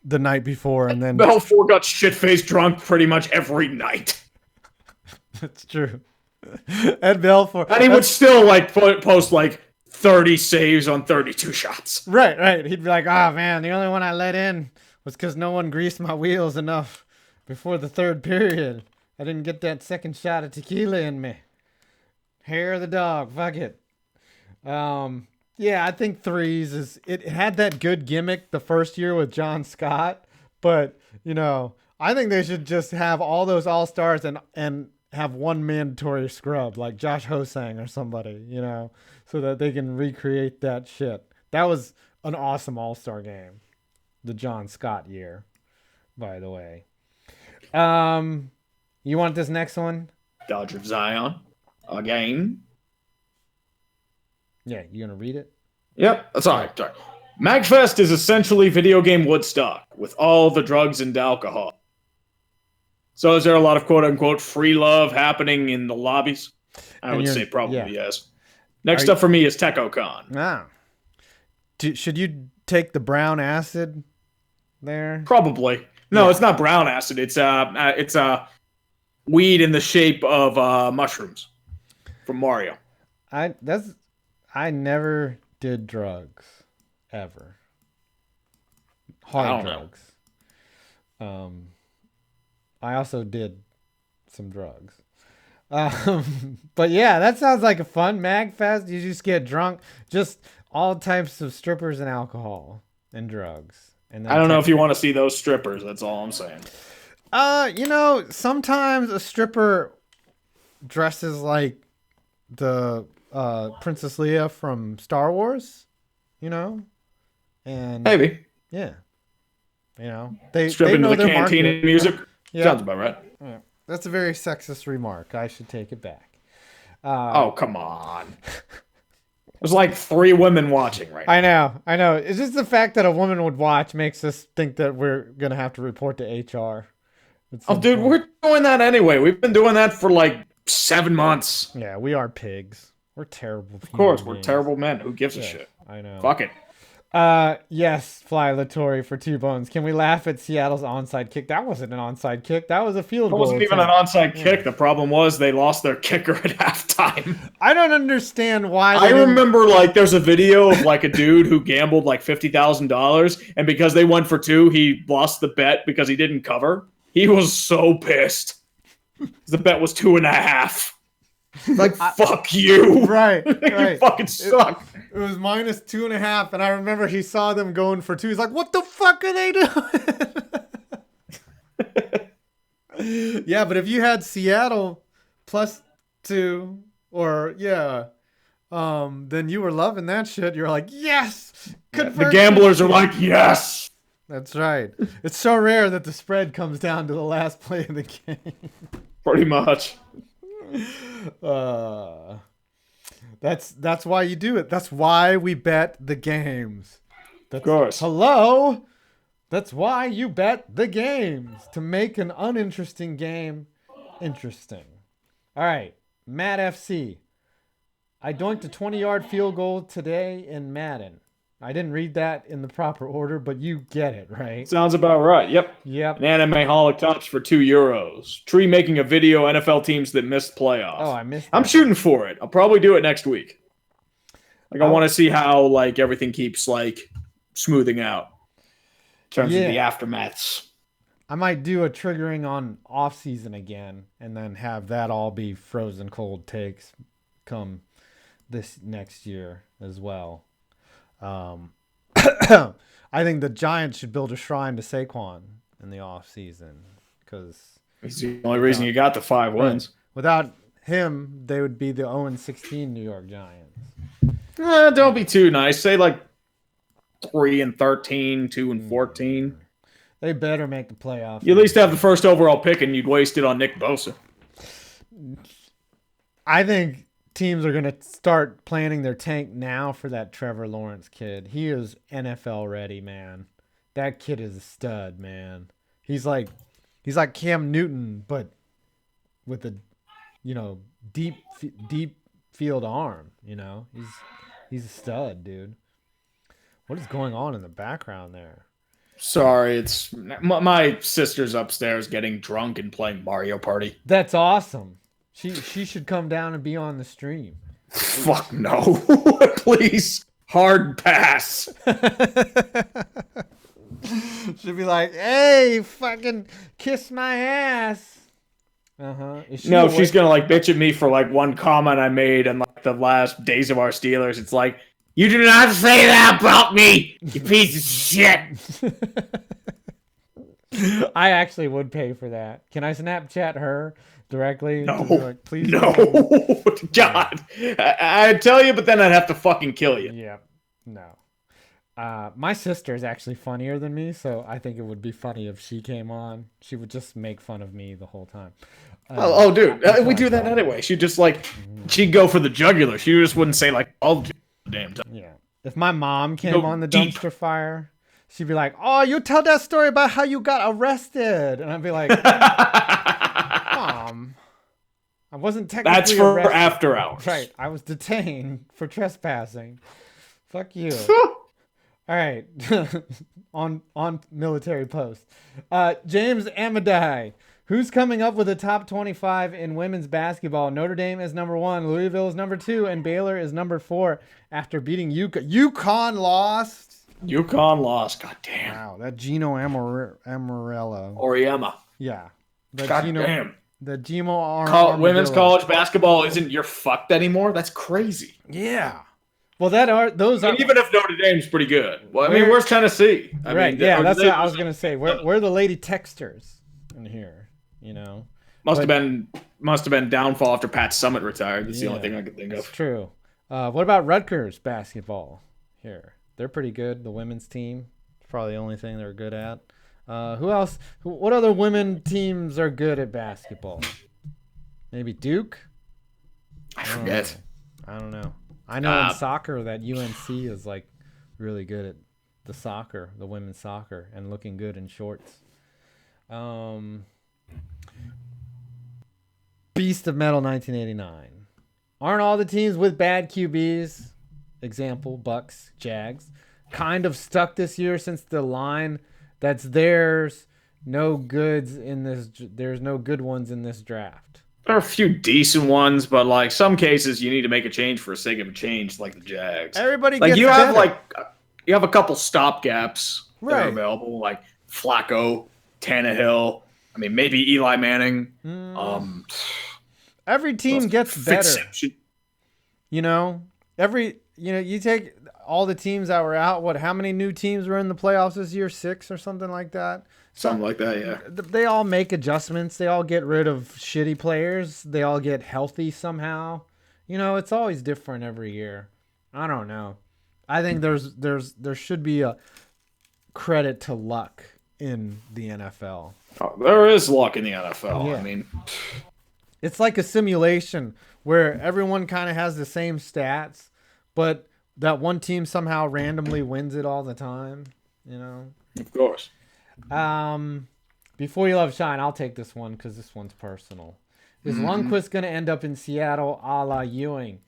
the night before, and then... Belfour got shit-faced drunk pretty much every night. That's true. Ed Belfour... And he would still like post like 30 saves on 32 shots. Right. He'd be like, oh man, the only one I let in was because no one greased my wheels enough before the third period. I didn't get that second shot of tequila in me. Hair of the dog. Fuck it. Yeah, I think threes is... It had that good gimmick the first year with John Scott. But, you know, I think they should just have all those all-stars and have one mandatory scrub, like Josh Hosang or somebody, so that they can recreate that shit. That was an awesome all-star game. The John Scott year, by the way. You want this next one? Dodger Zion. Again. Yeah, you gonna read it? Yep, that's all right. Sorry. Magfest is essentially video game Woodstock with all the drugs and alcohol. So is there a lot of quote-unquote free love happening in the lobbies? I would say probably yes. Next up for me is TechoCon. Ah. Should you take the brown acid there? Probably. No, it's not brown acid. It's weed in the shape of mushrooms from Mario. I never did drugs ever. Hard drugs. I also did some drugs. But yeah, that sounds like a fun Magfest. You just get drunk, just all types of strippers and alcohol and drugs. And I don't know if you want to see those strippers. That's all I'm saying. Sometimes a stripper dresses like the Princess Leia from Star Wars, and maybe, yeah, they strip into the cantina music. Yeah. Sounds about right. Yeah. That's a very sexist remark. I should take it back. Oh, come on. There's like 3 women watching right now. I know. It's just the fact that a woman would watch makes us think that we're going to have to report to HR. Oh, dude, we're doing that anyway. We've been doing that for like 7 months. Yeah, we are pigs. We're terrible people. Of course, we're terrible men. Who gives a shit? I know. Fuck it. Yes, Fly Lattori for 2 bones. Can we laugh at Seattle's onside kick? That wasn't an onside kick. That was a field goal. It wasn't even an onside kick. The problem was they lost their kicker at halftime. I don't understand why. I remember there's a video of a dude who gambled like $50,000, and because they went for 2, he lost the bet because he didn't cover. He was so pissed. The bet was 2.5. Fuck you. Right. You fucking suck. It was minus 2.5, and I remember he saw them going for 2. He's like, what the fuck are they doing? Yeah, but if you had Seattle plus 2, then you were loving that shit. You're like, yes! The gamblers are like, yes! That's right. It's so rare that the spread comes down to the last play of the game. Pretty much. That's why you do it. That's why we bet the games. Of course. Hello? That's why you bet the games. To make an uninteresting game interesting. All right. Matt FC. I doinked a 20-yard field goal today in Madden. I didn't read that in the proper order, but you get it, right? Sounds about right. Yep. An anime holotops for €2. Tree making a video NFL teams that missed playoffs. Oh, I missed that. I'm shooting for it. I'll probably do it next week. I want to see how everything keeps smoothing out in terms of the aftermaths. I might do a triggering on off season again, and then have that all be frozen cold takes come this next year as well. I think the Giants should build a shrine to Saquon in the off season because it's the only reason you got the 5 wins. Without him, they would be the 0-16 New York Giants. Don't be too nice. Say 3-13, 2-14. They better make the playoffs. You at least have the first overall pick, and you'd waste it on Nick Bosa. I think teams are going to start planning their tank now for that Trevor Lawrence kid. He is NFL ready, man. That kid is a stud, man. He's like Cam Newton, but with a, deep field arm, He's a stud, dude. What is going on in the background there? Sorry, it's my sister's upstairs getting drunk and playing Mario Party. That's awesome. She should come down and be on the stream. Fuck no. Please. Hard pass. She'd be like, hey, fucking kiss my ass. No, she's going to bitch at me for one comment I made in the last days of our Steelers. It's like, you do not say that about me, you piece of shit. I actually would pay for that. Can I Snapchat her directly? No. To be like, please. No. God. I'd tell you, but then I'd have to fucking kill you. Yeah. No. My sister is actually funnier than me, so I think it would be funny if she came on. She would just make fun of me the whole time. Dude, we do that anyway. She'd just she'd go for the jugular. She just wouldn't say all the damn time. Yeah. If my mom came on the dumpster fire, she'd be like, "Oh, you tell that story about how you got arrested," and I'd be like, "Mom, I wasn't technically That's for arrested. after hours, Right? I was detained for trespassing. Fuck you." All right, on military post. James Amadei, who's coming up with a top 25 in women's basketball? Notre Dame is number 1, Louisville is number 2, and Baylor is number 4 after beating UConn. UConn lost. UConn lost. God damn. Wow, that Gino Amorello. Oriema. Yeah. God damn. The Gimo women's college basketball isn't you're fucked anymore. That's crazy. Yeah. Well, those are even if Notre Dame's pretty good. Well, I mean, where's Tennessee? Right. Yeah, that's what I was gonna say. Where are the Lady Texters in here? You know, must have been downfall after Pat Summitt retired. That's the only thing I could think of. That's true. What about Rutgers basketball here? They're pretty good. The women's team, probably the only thing they're good at. Who else? What other women teams are good at basketball? Maybe Duke. I forget. I don't know. I know in soccer that UNC is really good at the women's soccer, and looking good in shorts. Beast of Metal 1989. Aren't all the teams with bad QBs, example Bucks, Jags, kind of stuck this year since the line that's theirs? No goods in this. There's no good ones in this draft. There are a few decent ones, but some cases you need to make a change for the sake of a change, like the Jags. Everybody gets you have better. you have a couple stopgaps that Right. are available, like Flacco, Tannehill. I mean, maybe Eli Manning. Every team gets better. You know, you take all the teams that were out. How many new teams were in the playoffs this year? 6 or something like that. Something like that, yeah. They all make adjustments. They all get rid of shitty players. They all get healthy somehow. You know, it's always different every year. I don't know. I think there should be a credit to luck in the NFL. Oh, there is luck in the NFL. Yeah. I mean, it's like a simulation where everyone kind of has the same stats, but that one team somehow randomly wins it all the time. You know. Of course. Before you love shine, I'll take this one because this one's personal. Is Lundqvist going to end up in Seattle a la Ewing?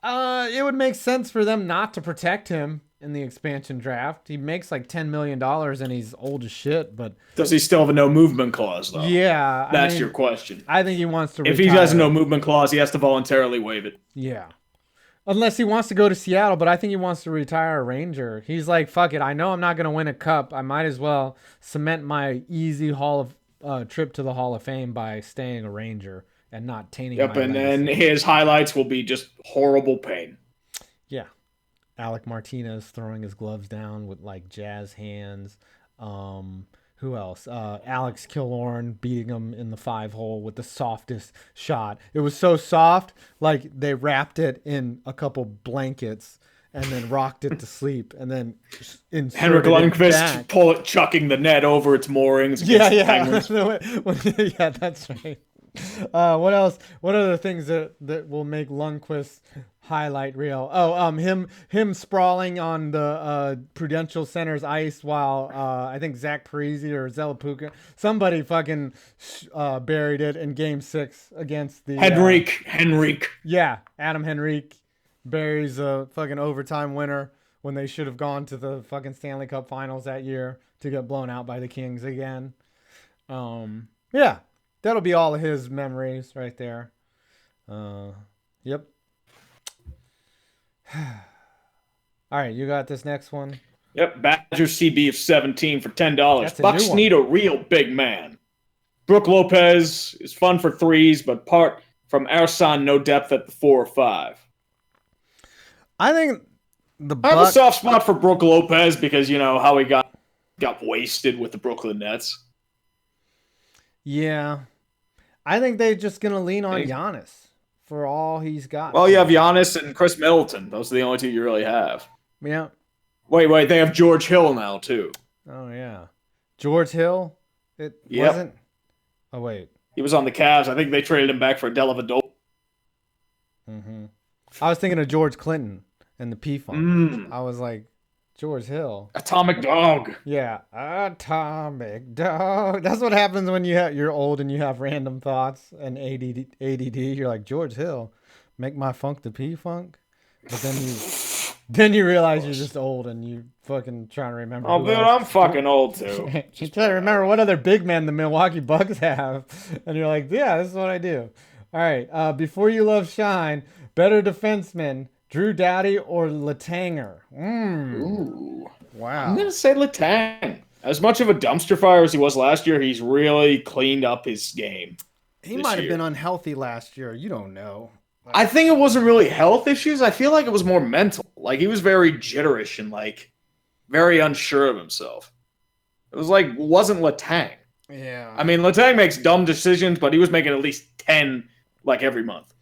It would make sense for them not to protect him in the expansion draft. He makes $10 million and he's old as shit, but does he still have a no movement clause though? Yeah. That's your question. I think he wants to If he has a no movement clause, he has to voluntarily waive it. Yeah. Unless he wants to go to Seattle, but I think he wants to retire a Ranger. He's like, fuck it. I know I'm not going to win a cup. I might as well cement my easy trip to the Hall of Fame by staying a Ranger and not tainting my and legacy. then his highlights will be just horrible pain. Yeah. Alec Martinez throwing his gloves down with jazz hands. Who else? Alex Killorn beating him in the 5-hole with the softest shot. It was so soft, they wrapped it in a couple blankets and then rocked it to sleep, and then Henrik Lundqvist chucking the net over its moorings. Yeah. Yeah, that's right. What else? What are the things that will make Lundqvist highlight reel? Him sprawling on the Prudential Center's ice while I think Zach Parise or Zelapuka, somebody fucking buried it in Game 6 against the Henrique. Yeah, Adam Henrique buries a fucking overtime winner when they should have gone to the fucking Stanley Cup Finals that year to get blown out by the Kings again. Yeah. That'll be all of his memories right there. Yep. All right, you got this next one? Yep, Badger CB of 17 for $10. Bucks new need a real big man. Brooke Lopez is fun for threes, but part from Ersan, no depth at the 4 or 5. I think I have a soft spot for Brooke Lopez because you know how he got wasted with the Brooklyn Nets. Yeah. I think they're just going to lean on Giannis for all he's got. Well, you have Giannis and Chris Middleton. Those are the only two you really have. Yeah. Wait. They have George Hill now, too. Oh, yeah. George Hill? It wasn't. Oh, wait. He was on the Cavs. I think they traded him back for a Dellavedova. Mm-hmm. I was thinking of George Clinton and the P-Funk. I was like, George Hill. Atomic Dog. Yeah. Atomic Dog. That's what happens when you're old and you have random thoughts and ADD. You're like, George Hill, make my funk the P-Funk. But then you realize you're just old and you fucking trying to remember. Oh, dude, I'm fucking old, too. You try to remember what other big men the Milwaukee Bucks have. And you're like, yeah, this is what I do. All right. Before you love shine, better defenseman, Drew Doughty or Latanger? Ooh. Wow. I'm going to say Letang. As much of a dumpster fire as he was last year, he's really cleaned up his game. He might have been unhealthy last year. You don't know. I think it wasn't really health issues. I feel like it was more mental. Like, he was very jitterish and, like, very unsure of himself. It was like, wasn't Letang. Yeah. I mean, Letang makes dumb decisions, but he was making at least 10, like, every month.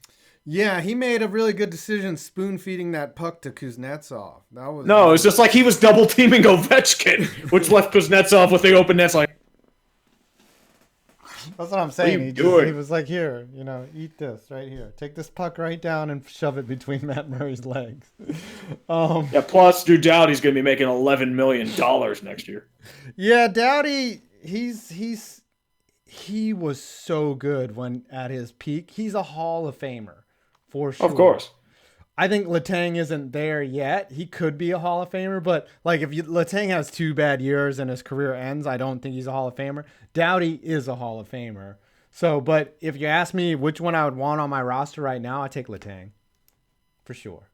Yeah, he made a really good decision spoon-feeding that puck to Kuznetsov. No, it's just like he was double-teaming Ovechkin, which left Kuznetsov with the open nets like... That's what I'm saying. He was like, here, eat this right here. Take this puck right down and shove it between Matt Murray's legs. Yeah, plus Drew Doughty's going to be making $11 million next year. Yeah, Doughty, he was so good when at his peak. He's a Hall of Famer, for sure. Of course. I think Letang isn't there yet. He could be a Hall of Famer, but like if Letang has 2 bad years and his career ends, I don't think he's a Hall of Famer. Doughty is a Hall of Famer. So, but if you ask me which one I would want on my roster right now, I take Letang. For sure.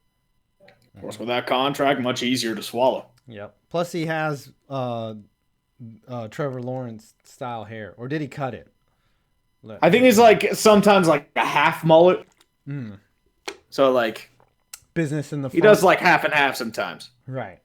Of course, with that contract, much easier to swallow. Yep. Plus he has Trevor Lawrence style hair. Or did he cut it? I think he's like sometimes like a half mullet. So like business in the front. He does like half and half sometimes. Right.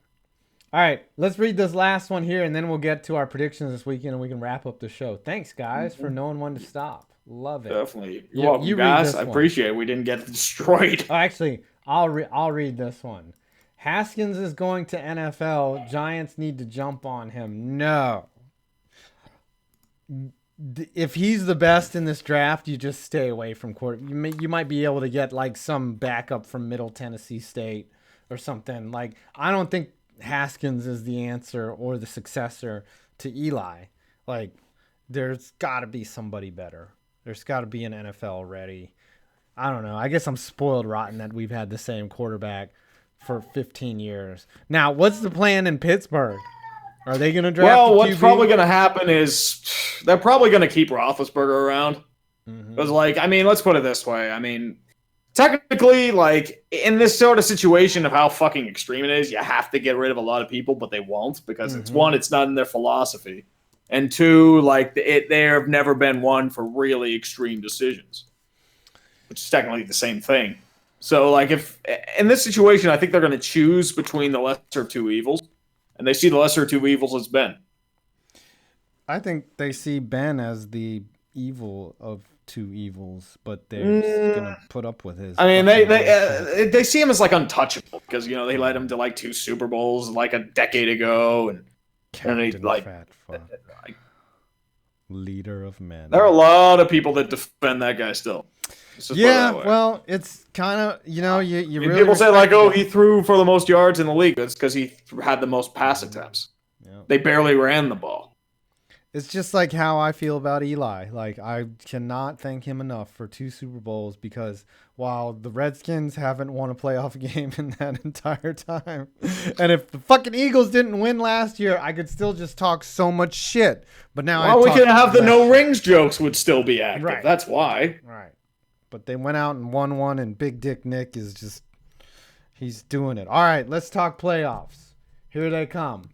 All right, let's read this last one here, and then we'll get to our predictions this weekend, and we can wrap up the show. Thanks, guys, for knowing when to stop. Love it. Definitely. You're welcome, guys. I appreciate it. We didn't get destroyed. Oh, actually, I'll read this one. Haskins is going to NFL. Giants need to jump on him. No. If he's the best in this draft, you just stay away from quarter. You might be able to get like some backup from Middle Tennessee State or something. Like, I don't think Haskins is the answer or the successor to Eli. Like, there's got to be somebody better. There's got to be an NFL ready. I don't know. I guess I'm spoiled rotten that we've had the same quarterback for 15 years. Now, what's the plan in Pittsburgh? Are they going to draft? Well, what's probably going to happen is they're probably going to keep Roethlisberger around. Because, like, I mean, let's put it this way. I mean, technically, like, in this sort of situation of how fucking extreme it is, you have to get rid of a lot of people, but they won't because it's one, it's not in their philosophy. And two, like, they have never been one for really extreme decisions, which is technically the same thing. So, like, if in this situation, I think they're going to choose between the lesser of two evils. And they see the lesser of two evils as Ben. I think they see Ben as the evil of two evils, but they're just gonna put up with his. I mean, they see him as like untouchable because they led him to like 2 Super Bowls like a decade ago, and he like fat fuck. Leader of men. There are a lot of people that defend that guy still. Yeah, well, it's kind of you really people say like, oh, he threw for the most yards in the league. That's because he had the most pass attempts. Yeah. They barely ran the ball. It's just like how I feel about Eli. Like, I cannot thank him enough for 2 Super Bowls because while the Redskins haven't won a playoff game in that entire time, and if the fucking Eagles didn't win last year, I could still just talk so much shit. But now we could have the no rings jokes would still be active. Right. That's why. Right. But they went out and won one, and Big Dick Nick is just, he's doing it. All right, let's talk playoffs. Here they come.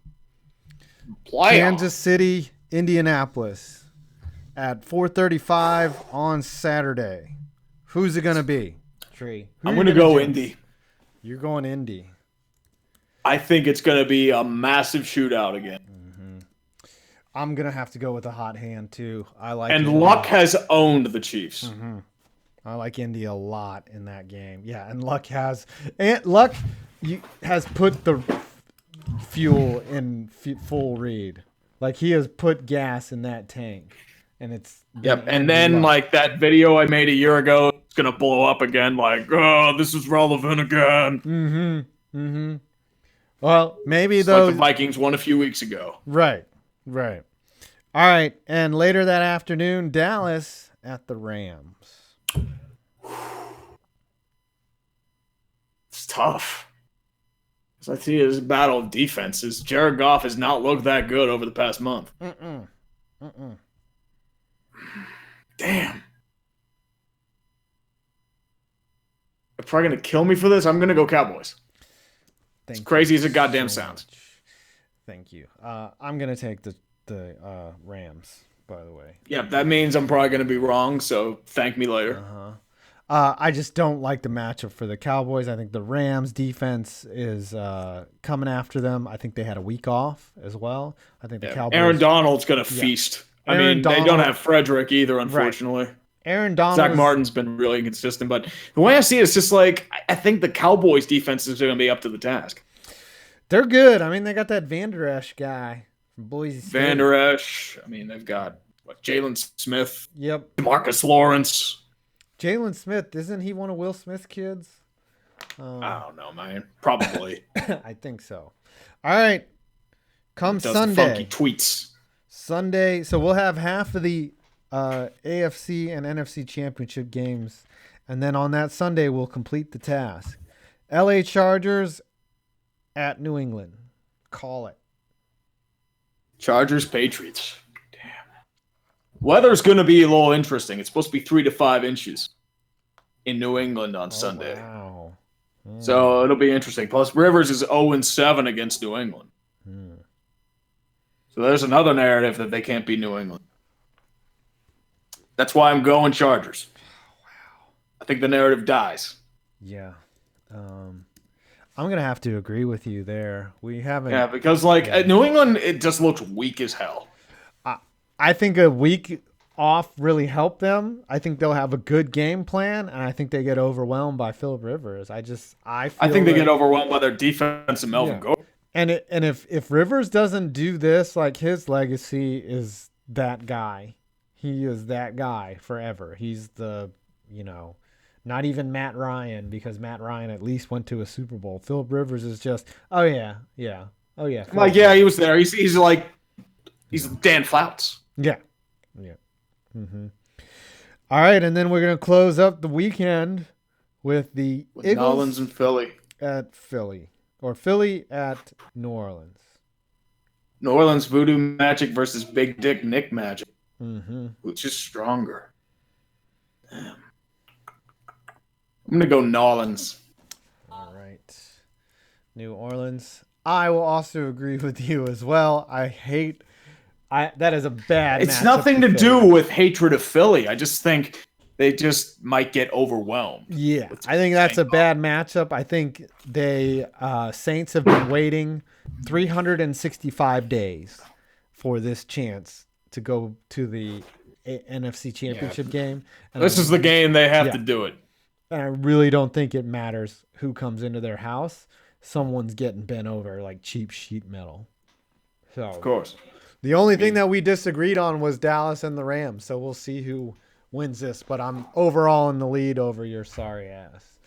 Kansas City, Indianapolis at 4:35 on Saturday. Who's it going to be, Tree? I'm going to go Indy. You're going Indy. I think it's going to be a massive shootout again. I'm gonna have to go with a hot hand too. I like And Indy. Luck has owned the Chiefs. Mm-hmm. I like Indy a lot in that game. Yeah, and Luck has put the fuel in full read. Like he has put gas in that tank, and it's Yep. And then like that video I made a year ago, it's gonna blow up again. Like, oh, this is relevant again. Mm-hmm. Mm-hmm. Well, maybe It's those like the Vikings won a few weeks ago. Right. Right. All right. And later that afternoon, Dallas at the Rams. It's tough. As I see it as a battle of defenses. Jared Goff has not looked that good over the past month. Mm-mm. Damn. They're probably going to kill me for this. I'm going to go Cowboys. As crazy as it goddamn sounds. Thank you. I'm going to take the Rams, by the way. Yeah, that means I'm probably going to be wrong, so thank me later. I just don't like the matchup for the Cowboys. I think the Rams defense is coming after them. I think they had a week off as well. I think the Cowboys. Aaron Donald's going to feast. They don't have Frederick either, unfortunately. Right. Aaron Donald. Zach Martin's been really inconsistent, but the way I see it, it's just like I think the Cowboys defense is going to be up to the task. They're good. I mean, they got that Van Der Esch guy from Boise State. Van Der Esch. I mean, they've got Jalen Smith. Yep. Marcus Lawrence. Jalen Smith, isn't he one of Will Smith's kids? I don't know, man. Probably. I think so. All right. Come Does Sunday. The funky tweets. Sunday. So we'll have half of the AFC and NFC championship games. And then on that Sunday, we'll complete the task. LA Chargers at New England. Call it. Chargers, Patriots. Damn. Weather's going to be a little interesting. It's supposed to be 3 to 5 inches in New England on Sunday. Wow. So it'll be interesting. Plus, Rivers is 0-7 against New England. So there's another narrative that they can't beat New England. That's why I'm going Chargers. Wow. I think the narrative dies. Yeah. I'm going to have to agree with you there. We haven't. Yeah, because at New England, it just looks weak as hell. I think a week off really helped them. I think they'll have a good game plan, and I think they get overwhelmed by Phillip Rivers. I think they get overwhelmed by their defense and Melvin Gordon. And if Rivers doesn't do this, like his legacy is that guy. He is that guy forever. He's the, not even Matt Ryan, because Matt Ryan at least went to a Super Bowl. Phillip Rivers is just, oh yeah. He was there. He's Dan Fouts. Yeah. Mm-hmm. All right, and then we're gonna close up the weekend with the Eagles New Orleans and Philly at Philly, or Philly at New Orleans. New Orleans Voodoo Magic versus Big Dick Nick Magic. Mm-hmm. Which is stronger? Damn. I'm gonna go New Orleans. All right, New Orleans. I will also agree with you as well. That is a bad. It's nothing to do with hatred of Philly. I just think they just might get overwhelmed. Yeah, I think that's a bad matchup. I think Saints have been waiting 365 days for this chance to go to the NFC Championship game. And this is the game they have to do it. And I really don't think it matters who comes into their house. Someone's getting bent over like cheap sheet metal. So of course. The only thing that we disagreed on was Dallas and the Rams. So we'll see who wins this. But I'm overall in the lead over your sorry ass.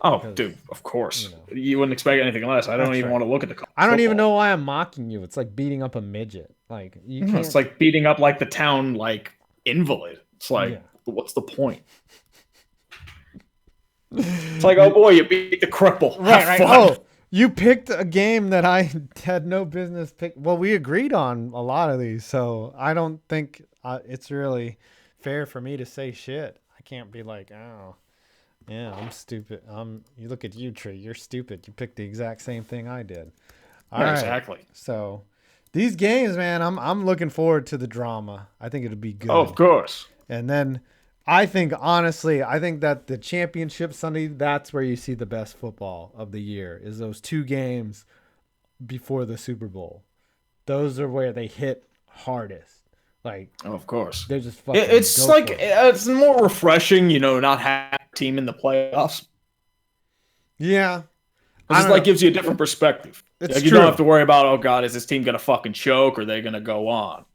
Oh, dude, of course. You wouldn't expect anything less. I don't even want to look at the I don't even know why I'm mocking you. It's like beating up a midget. Like you can't... It's like beating up like the town invalid. It's like, what's the point? It's like, oh boy, you beat the cripple. Right. Oh, you picked a game that I had no business picking. Well, we agreed on a lot of these, so I don't think it's really fair for me to say shit. I can't be like, oh, yeah, I'm stupid. You look at you, Tree. You're stupid. You picked the exact same thing I did. All right. Exactly. So these games, man, I'm looking forward to the drama. I think it'll be good. Oh, of course. And then I think that the championship Sunday, that's where you see the best football of the year, is those two games before the Super Bowl. Those are where they hit hardest. Like, Oh, of course. they're just fucking. It's like it's more refreshing, not having a team in the playoffs. Yeah. It just gives you a different perspective. It's like, true. You don't have to worry about, oh God, is this team gonna fucking choke or are they gonna go on?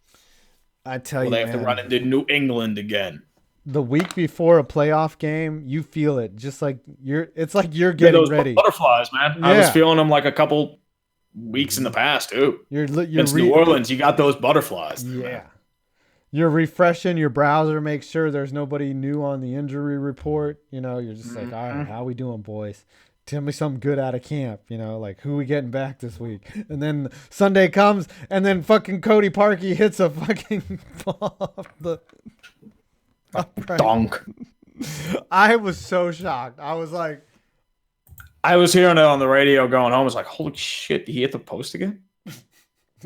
I tell you, they have to run into New England again. The week before a playoff game, you feel it. Just like it's like you're getting those ready. Butterflies, man. Yeah. I was feeling them like a couple weeks in the past too. Against New Orleans, you got those butterflies. Yeah. Man. You're refreshing your browser, make sure there's nobody new on the injury report. You're just like, all right, how we doing, boys? Tell me something good out of camp, like who we getting back this week. And then Sunday comes, and then fucking Cody Parkey hits a fucking ball off the upright. Donk. I was so shocked. I was like, I was hearing it on the radio going home. I was like, holy shit, did he hit the post again?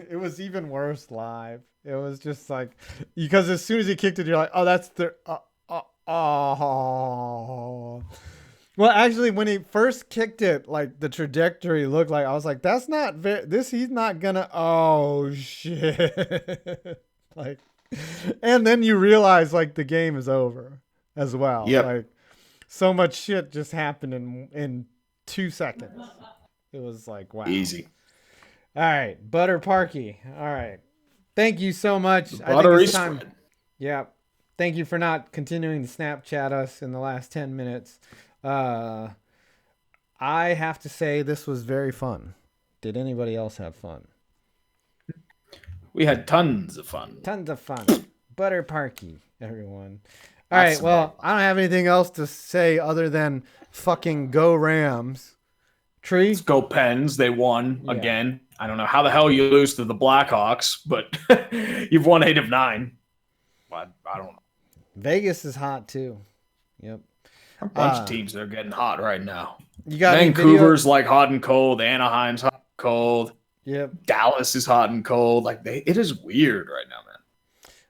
it was even worse live. It was just like, because as soon as he kicked it, you're like, oh, that's the oh. Well, actually, when he first kicked it, like the trajectory looked like, I was like, that's not he's not gonna, oh shit. Like, and then you realize like the game is over as well. Yep. Like, so much shit just happened in 2 seconds. It was like, wow. Easy. All right. Butter Parkey. All right. Thank you so much. Buttery spread. Yeah. Thank you for not continuing to Snapchat us in the last 10 minutes. I have to say this was very fun. Did anybody else have fun? We had tons of fun. Tons of fun. Butter Parkey, everyone. All right, well, I don't have anything else to say other than fucking go Rams. Tree? Let's go Pens. They won again. I don't know how the hell you lose to the Blackhawks, but you've won 8 of 9. I don't know. Vegas is hot too. Yep. A bunch of teams that are getting hot right now. You got Vancouver's like hot and cold. Anaheim's hot and cold. Yep. Dallas is hot and cold. It is weird right now, man.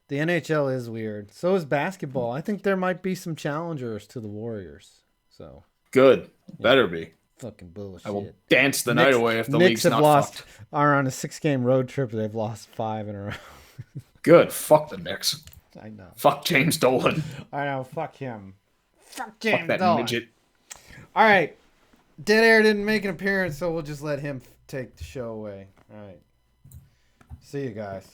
The NHL is weird. So is basketball. I think there might be some challengers to the Warriors. So good. Better be. Fucking bullshit. I will dance the night away if the league's not fucked. Are on a 6-game road trip. They've lost 5 in a row. Good. Fuck the Knicks. I know. Fuck James Dolan. I know. Fuck him. Fuck James Fuck that Dolan. midget. All right. Dead Air didn't make an appearance, so we'll just let him take the show away. All right. See you guys.